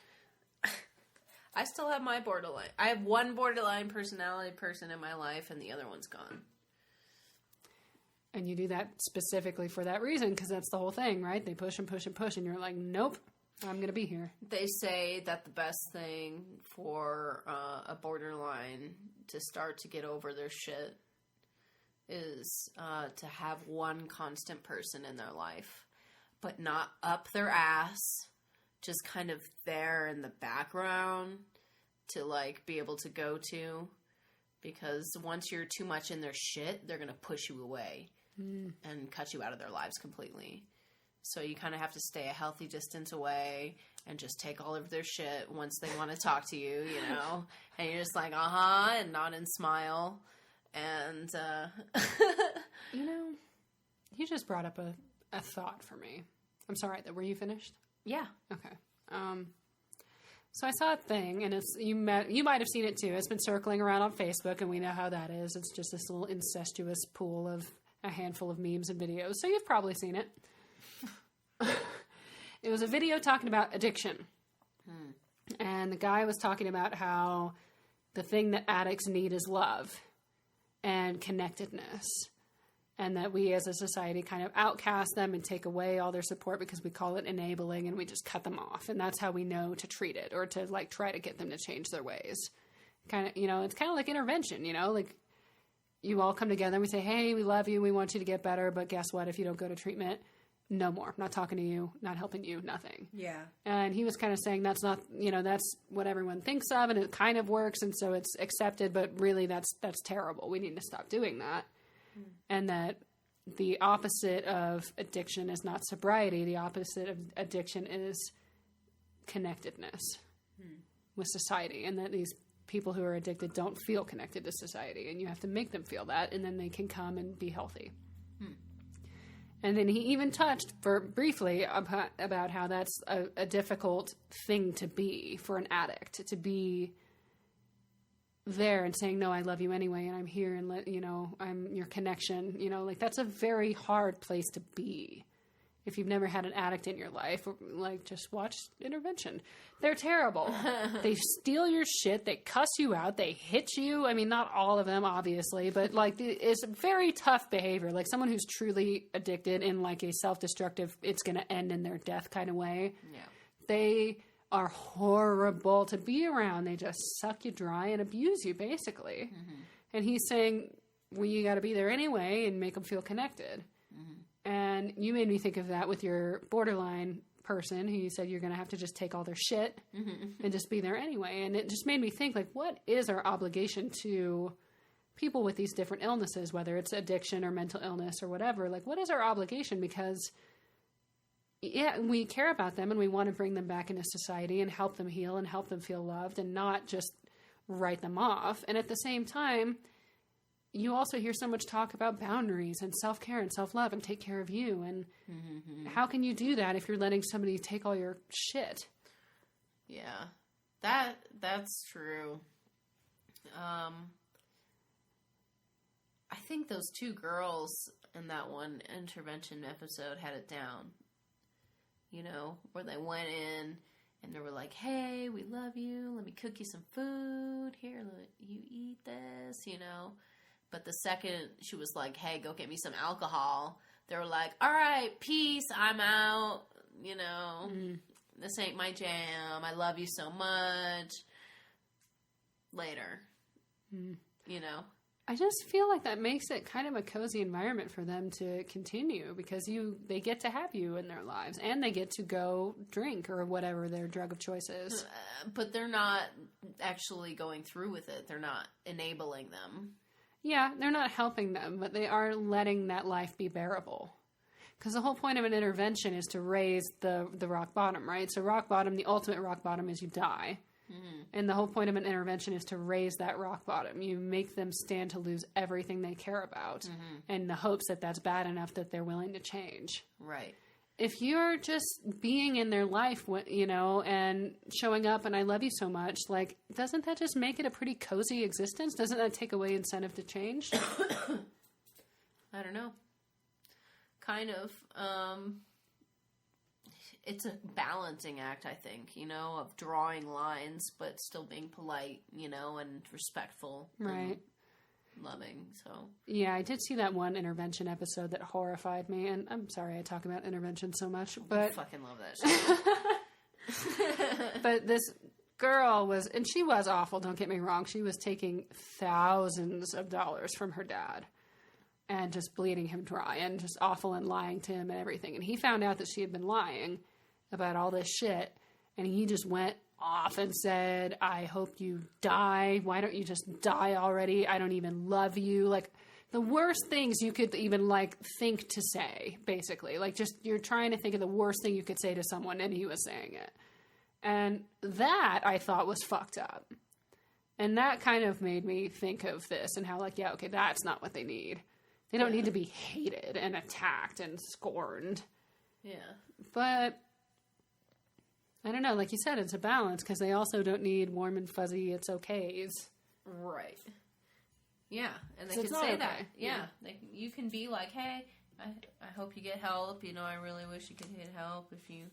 I still have my borderline. I have one borderline personality person in my life, and the other one's gone. And you do that specifically for that reason, because that's the whole thing, right? They push and push and push, and you're like, nope, I'm going to be here. They say that the best thing for a borderline to start to get over their shit is to have one constant person in their life, but not up their ass, just kind of there in the background to, like, be able to go to. Because once you're too much in their shit, they're going to push you away and cut you out of their lives completely. So you kind of have to stay a healthy distance away and just take all of their shit once they want to talk to you, you know? And you're just like, and nod and smile. And, You know, you just brought up a thought for me. I'm sorry, were you finished? Yeah. Okay. So I saw a thing, and you might have seen it too. It's been circling around on Facebook, and we know how that is. It's just this little incestuous pool of a handful of memes and videos. So you've probably seen it. It was a video talking about addiction. And the guy was talking about how the thing that addicts need is love and connectedness. and that we as a society kind of outcast them and take away all their support because we call it enabling, and we just cut them off. And that's how we know to treat it, or to like try to get them to change their ways. Kind of, you know, it's kind of like intervention, you know, like you all come together and we say, hey, we love you, we want you to get better, but guess what? If you don't go to treatment, no more. Not talking to you, not helping you, nothing. Yeah. And he was kind of saying that's not, you know, that's what everyone thinks of, and it kind of works, and so it's accepted, but really that's terrible. We need to stop doing that. And that the opposite of addiction is not sobriety. The opposite of addiction is connectedness with society, and that these people who are addicted don't feel connected to society, and you have to make them feel that, and then they can come and be healthy. And then he even touched briefly about how that's a difficult thing to be for an addict, to be there and saying, no, I love you anyway, and I'm here, and you know, I'm your connection, you know, like that's a very hard place to be. If you've never had an addict in your life, like just watch Intervention. They're terrible. They steal your shit. They cuss you out. They hit you. I mean, not all of them, obviously, but like it's very tough behavior. Like someone who's truly addicted in like a self-destructive, it's going to end in their death kind of way. Yeah. They are horrible to be around. They just suck you dry and abuse you, basically. And he's saying, well, you got to be there anyway and make them feel connected. And you made me think of that with your borderline person who you said you're going to have to just take all their shit and just be there anyway. And it just made me think, like, what is our obligation to people with these different illnesses, whether it's addiction or mental illness or whatever? Like, what is our obligation? Because, yeah, we care about them and we want to bring them back into society and help them heal and help them feel loved and not just write them off. And at the same time, you also hear so much talk about boundaries and self-care and self-love and take care of you. And how can you do that if you're letting somebody take all your shit? Yeah, that's true. I think those two girls in that one Intervention episode had it down. You know, where they went in and they were like, hey, we love you. Let me cook you some food. Here, let you eat this, you know. But the second she was like, hey, go get me some alcohol, they were like, all right, peace, I'm out. You know, this ain't my jam. I love you so much. Later. You know. I just feel like that makes it kind of a cozy environment for them to continue because they get to have you in their lives and they get to go drink or whatever their drug of choice is. But they're not actually going through with it. They're not enabling them. Yeah, they're not helping them, but they are letting that life be bearable. Because the whole point of an intervention is to raise the rock bottom, right? So rock bottom, the ultimate rock bottom is you die. And the whole point of an intervention is to raise that rock bottom. You make them stand to lose everything they care about in the hopes that that's bad enough that they're willing to change. Right. If you're just being in their life, you know, and showing up and I love you so much, like, doesn't that just make it a pretty cozy existence? Doesn't that take away incentive to change? I don't know. Kind of. It's a balancing act, I think, you know, of drawing lines, but still being polite, you know, and respectful. Right. And loving, so. Yeah, I did see that one Intervention episode that horrified me, and I'm sorry I talk about Intervention so much, but... I fucking love that shit. But this girl was, and she was awful, don't get me wrong, she was taking thousands of dollars from her dad and just bleeding him dry and just awful and lying to him and everything. And he found out that she had been lying about all this shit, and he just went off and said, I hope you die. Why don't you just die already? I don't even love you. Like, the worst things you could even, like, think to say, basically. Like, just, you're trying to think of the worst thing you could say to someone, and he was saying it. And that, I thought, was fucked up. And that kind of made me think of this, and how, like, yeah, okay, that's not what they need. They don't need to be hated and attacked and scorned. Yeah. But I don't know, like you said, it's a balance, because they also don't need warm and fuzzy, it's okays. Right. Yeah, and they So can it's say not that. okay. Yeah. You can be like, hey, I hope you get help. You know, I really wish you could get help. If you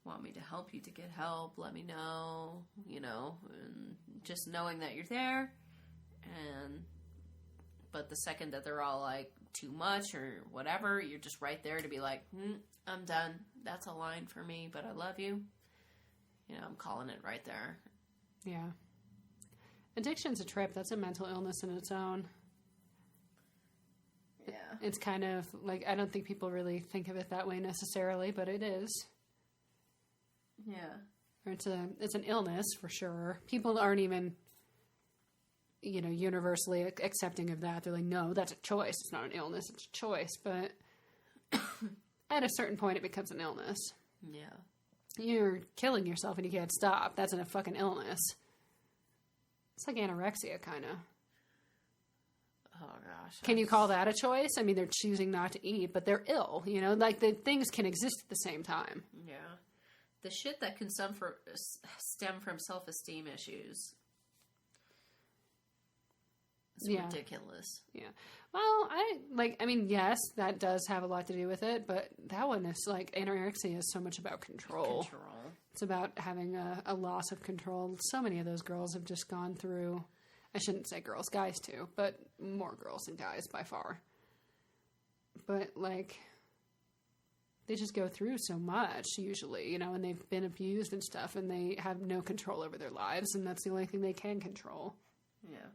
want me to help you to get help, let me know. You know, and just knowing that you're there. But the second that they're all like, too much or whatever, you're just right there to be like, I'm done. That's a line for me, but I love you. You know, I'm calling it right there. Yeah. Addiction's a trip. That's a mental illness in its own. Yeah. It's kind of like, I don't think people really think of it that way necessarily, but it is. Yeah. Or it's an illness for sure. People aren't even, you know, universally accepting of that. They're like, no, that's a choice. It's not an illness. It's a choice. But at a certain point, it becomes an illness. Yeah. You're killing yourself and you can't stop. That's a fucking illness. It's like anorexia, kind of. Oh, gosh. Can you call that a choice? I mean, they're choosing not to eat, but they're ill, you know? Like, the things can exist at the same time. Yeah. The shit that can stem from self-esteem issues. It's ridiculous. Yeah. Well, yes, that does have a lot to do with it, but that one is, like, anorexia is so much about control. It's about having a loss of control. So many of those girls have just gone through, I shouldn't say girls, guys too, but more girls than guys by far. But, like, they just go through so much, usually, you know, and they've been abused and stuff, and they have no control over their lives, and that's the only thing they can control. Yeah.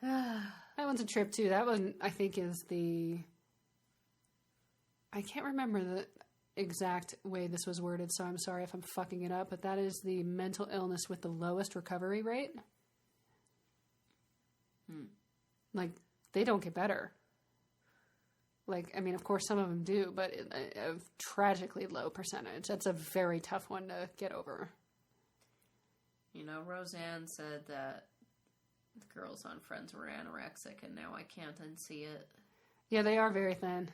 That one's a trip, too. That one, I think, is I can't remember the exact way this was worded, so I'm sorry if I'm fucking it up, but that is the mental illness with the lowest recovery rate. Like, they don't get better. Like, I mean, of course, some of them do, but a tragically low percentage. That's a very tough one to get over. You know, Roseanne said that the girls on Friends were anorexic, and now I can't unsee it. Yeah, they are very thin.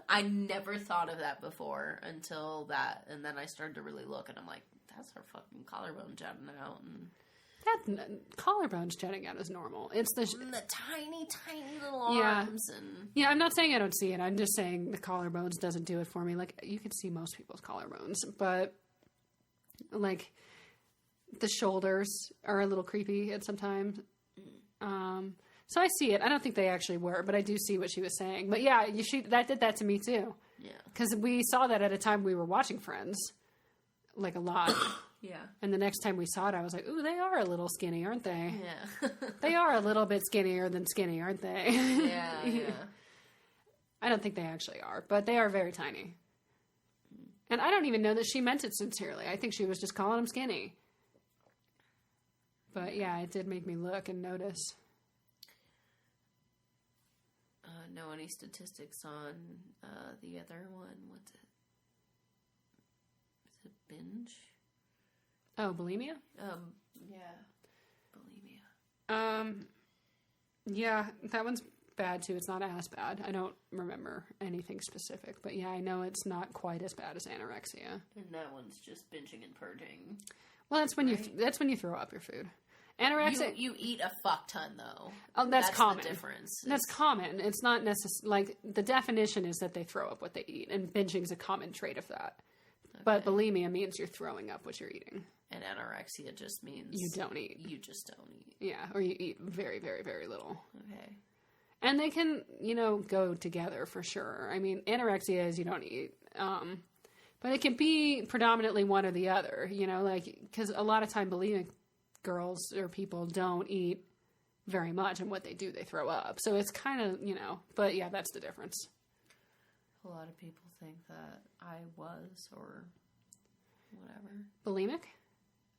I never thought of that before until that, and then I started to really look, and I'm like, that's her fucking collarbone jutting out. And collarbones jutting out is normal. It's the tiny, tiny little arms. Yeah, I'm not saying I don't see it. I'm just saying the collarbones doesn't do it for me. Like, you can see most people's collarbones, but, like, the shoulders are a little creepy at sometimes. So I see it. I don't think they actually were, but I do see what she was saying. But yeah, that did that to me too. Yeah. Because we saw that at a time we were watching Friends, like, a lot. Yeah. And the next time we saw it, I was like, ooh, they are a little skinny, aren't they? Yeah. They are a little bit skinnier than skinny, aren't they? Yeah, yeah. I don't think they actually are, but they are very tiny. And I don't even know that she meant it sincerely. I think she was just calling them skinny. But yeah, it did make me look and notice. Know any statistics on the other one? What's it? Is it binge? Oh, bulimia? Yeah. Bulimia. Yeah, that one's bad too. It's not as bad. I don't remember anything specific, but yeah, I know it's not quite as bad as anorexia. And that one's just binging and purging. Well, that's when you throw up your food. Anorexia, you eat a fuck ton though. Oh, that's common. The difference. That's common. It's not like the definition is that they throw up what they eat, and binging is a common trait of that. Okay. But bulimia means you're throwing up what you're eating. And anorexia just means you don't eat. You just don't eat. Yeah, or you eat very, very, very little. Okay. And they can, go together for sure. I mean, anorexia is you don't eat. But it can be predominantly one or the other, because a lot of time bulimic girls or people don't eat very much, and what they do, they throw up. So it's kind of, but yeah, that's the difference. A lot of people think that I was, or whatever. Bulimic?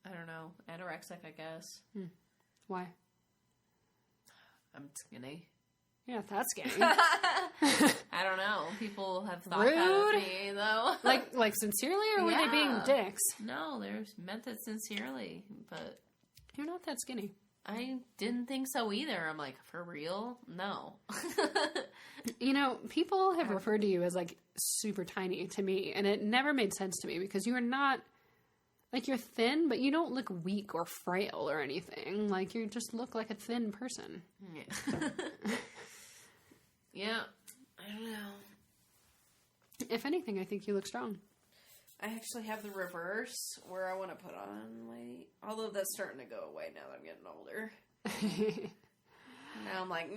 I don't know. Anorexic, I guess. Why? I'm skinny. Yeah, that's skinny. I don't know. People have thought that of me, though. like sincerely, or were they being dicks? No, they meant it sincerely, but you're not that skinny. I didn't think so either. I'm like, for real? No. People have referred to you as, like, super tiny to me, and it never made sense to me, because you are not, like, you're thin, but you don't look weak or frail or anything. Like, you just look like a thin person. Yeah. Yeah. I don't know. If anything, I think you look strong. I actually have the reverse, where I want to put on weight. Although that's starting to go away now that I'm getting older. Now I'm like,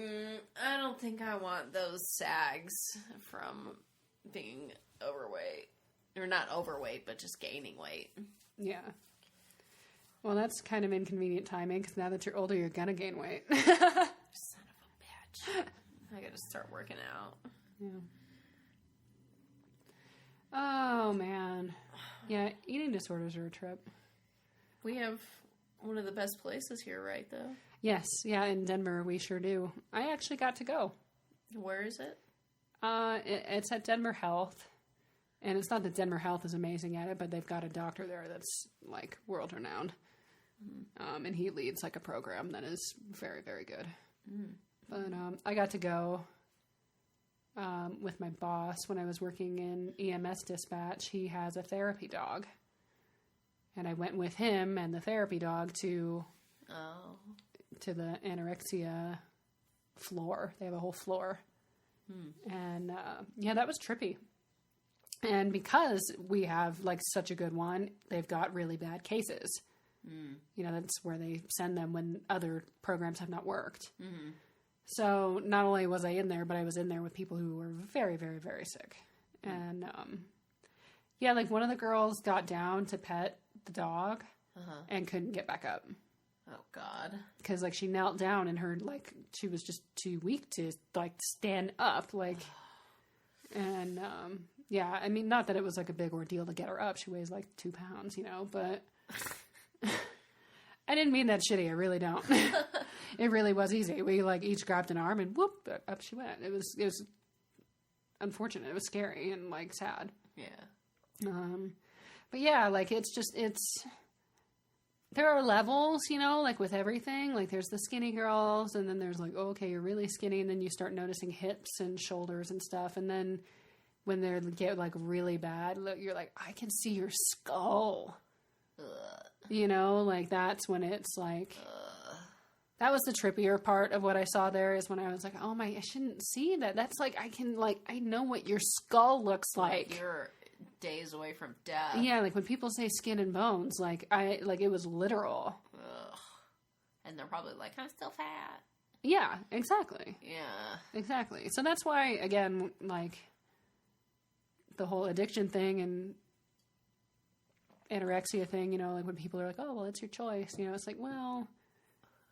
I don't think I want those sags from being overweight. Or not overweight, but just gaining weight. Yeah. Well, that's kind of inconvenient timing, because now that you're older, you're gonna gain weight. Son of a bitch. I gotta start working out. Yeah. Oh, man. Yeah, eating disorders are a trip. We have one of the best places here, right, though? Yes. Yeah, in Denver, we sure do. I actually got to go. Where is it? It's at Denver Health. And it's not that Denver Health is amazing at it, but they've got a doctor there that's, like, world-renowned. Mm. And he leads, like, a program that is very, very good. Mm. But I got to go with my boss when I was working in EMS dispatch. He has a therapy dog. And I went with him and the therapy dog to the anorexia floor. They have a whole floor. Hmm. And, that was trippy. And because we have, like, such a good one, they've got really bad cases. Mm. That's where they send them when other programs have not worked. Mm-hmm. So not only was I in there, but I was in there with people who were very, very, very sick. And, like, one of the girls got down to pet the dog and couldn't get back up. Oh, God. Because, like, she knelt down and she was just too weak to, like, stand up, like, and, yeah, I mean, not that it was, like, a big ordeal to get her up. She weighs, like, 2 pounds, but I didn't mean that shitty. I really don't. It really was easy. We, like, each grabbed an arm and whoop, up she went. It was unfortunate. It was scary and, like, sad. Yeah. But yeah, like, there are levels, like, with everything. Like, there's the skinny girls, and then there's, like, oh, okay, you're really skinny, and then you start noticing hips and shoulders and stuff, and then when they get, like, really bad, you're like, I can see your skull. Ugh. Like, that's when it's, like... That was the trippier part of what I saw there, is when I was like, oh my, I shouldn't see that. That's, like, I know what your skull looks like. You're days away from death. Yeah, like, when people say skin and bones, it was literal. Ugh. And they're probably like, I'm still fat. Yeah, exactly. Yeah. Exactly. So that's why, again, like, the whole addiction thing and anorexia thing, like, when people are like, oh, well, it's your choice, it's like, well,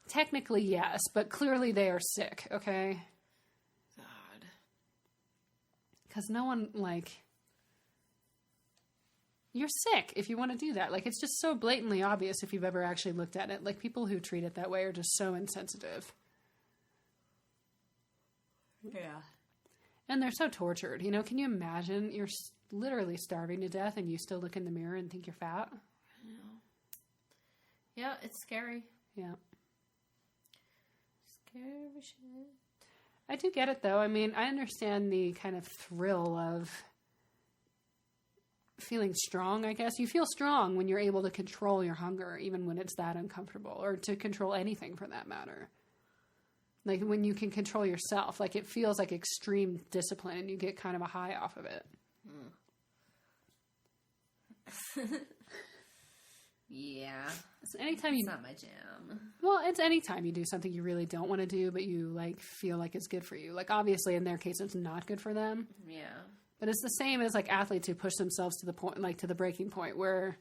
technically, yes, but clearly they are sick, okay? God. Because no one, like... You're sick if you want to do that. Like, it's just so blatantly obvious if you've ever actually looked at it. Like, people who treat it that way are just so insensitive. Yeah. And they're so tortured. Can you imagine you're literally starving to death and you still look in the mirror and think you're fat? Yeah, it's scary. Yeah. Scary shit. I do get it, though. I mean, I understand the kind of thrill of feeling strong, I guess. You feel strong when you're able to control your hunger, even when it's that uncomfortable, or to control anything for that matter. Like, when you can control yourself, like, it feels like extreme discipline and you get kind of a high off of it. Yeah. So anytime it's not my jam. Well, it's anytime you do something you really don't want to do, but you, like, feel like it's good for you. Like, obviously, in their case, it's not good for them. Yeah. But it's the same as, like, athletes who push themselves to the point, like, to the breaking point where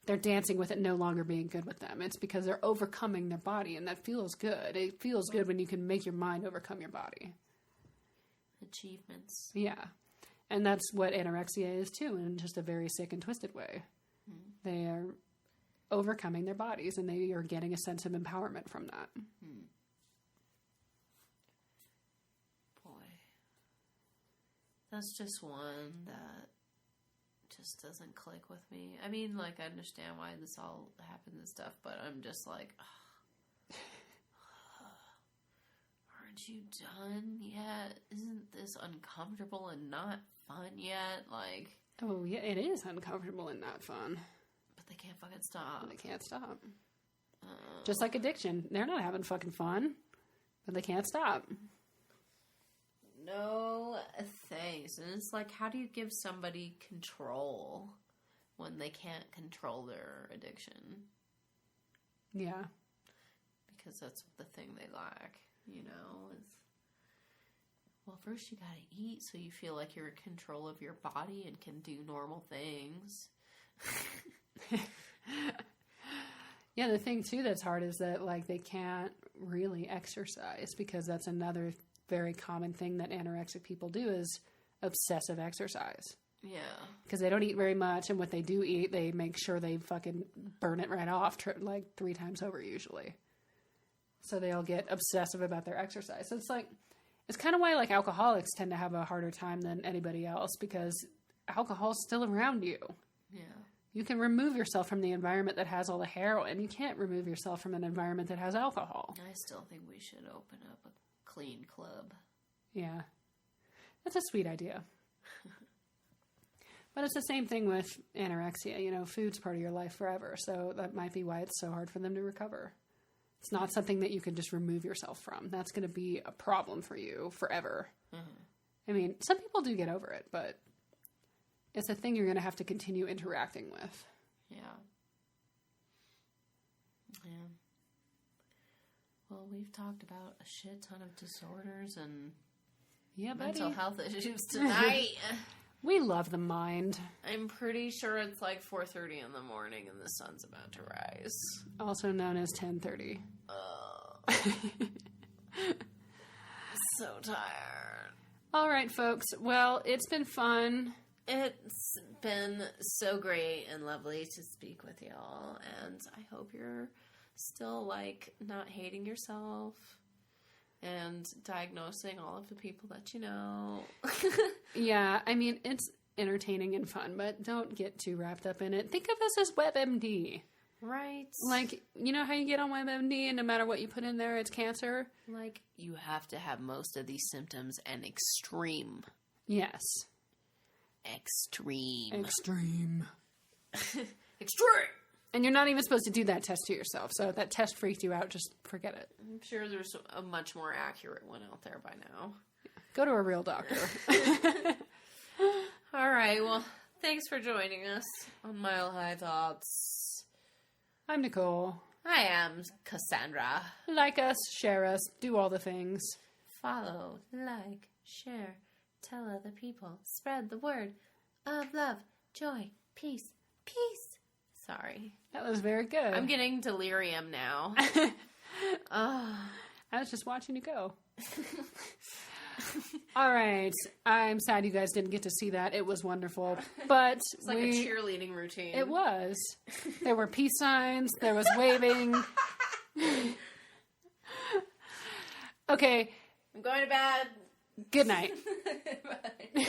they're dancing with it no longer being good with them. It's because they're overcoming their body, and that feels good. It feels good when you can make your mind overcome your body. Achievements. Yeah. And that's what anorexia is, too, in just a very sick and twisted way. Mm. They are overcoming their bodies, and they are getting a sense of empowerment from that. Mm. That's just one that just doesn't click with me. I mean, like, I understand why this all happened and stuff, but I'm just like, aren't you done yet? Isn't this uncomfortable and not fun yet? Like... Oh, yeah, it is uncomfortable and not fun. But they can't fucking stop. They can't stop. Just like addiction. They're not having fucking fun, but they can't stop. No thanks. And it's like, how do you give somebody control when they can't control their addiction? Yeah. Because that's the thing they lack. you know. Well, first you gotta eat so you feel like you're in control of your body and can do normal things. Yeah, the thing, too, that's hard is that, like, they can't really exercise, because that's another very common thing that anorexic people do is obsessive exercise. Yeah. Because they don't eat very much, and what they do eat, they make sure they fucking burn it right off, like 3 times over, usually. So they all get obsessive about their exercise. So it's like, it's kind of why, like, alcoholics tend to have a harder time than anybody else, because alcohol's still around you. Yeah. You can remove yourself from the environment that has all the heroin. You can't remove yourself from an environment that has alcohol. I still think we should open up a clean club. Yeah. That's a sweet idea. But it's the same thing with anorexia. You know, food's part of your life forever. So that might be why it's so hard for them to recover. It's not something that you can just remove yourself from. That's going to be a problem for you forever. Mm-hmm. I mean, some people do get over it, but it's a thing you're going to have to continue interacting with. Yeah. Yeah. Well, we've talked about a shit ton of disorders and mental health issues tonight. We love the mind. I'm pretty sure it's like 4:30 in the morning and the sun's about to rise. Also known as 10:30. So tired. All right, folks. Well, it's been fun. It's been so great and lovely to speak with y'all, and I hope you're still, like, not hating yourself and diagnosing all of the people that you know. Yeah, I mean, it's entertaining and fun, but don't get too wrapped up in it. Think of us as WebMD. Right. Like, you know how you get on WebMD and no matter what you put in there, it's cancer? Like, you have to have most of these symptoms and extreme. Yes. Extreme. Extreme. And you're not even supposed to do that test to yourself. So if that test freaked you out, just forget it. I'm sure there's a much more accurate one out there by now. Go to a real doctor. All right. Well, thanks for joining us on Mile High Thoughts. I'm Nicole. I am Cassandra. Like us, share us, do all the things. Follow, like, share, tell other people, spread the word of love, joy, peace. Sorry. That was very good. I'm getting delirium now. I was just watching you go. All right. I'm sad you guys didn't get to see that. It was wonderful. But it's like a cheerleading routine. It was. There were peace signs. There was waving. Okay. I'm going to bed. Good night. Bye.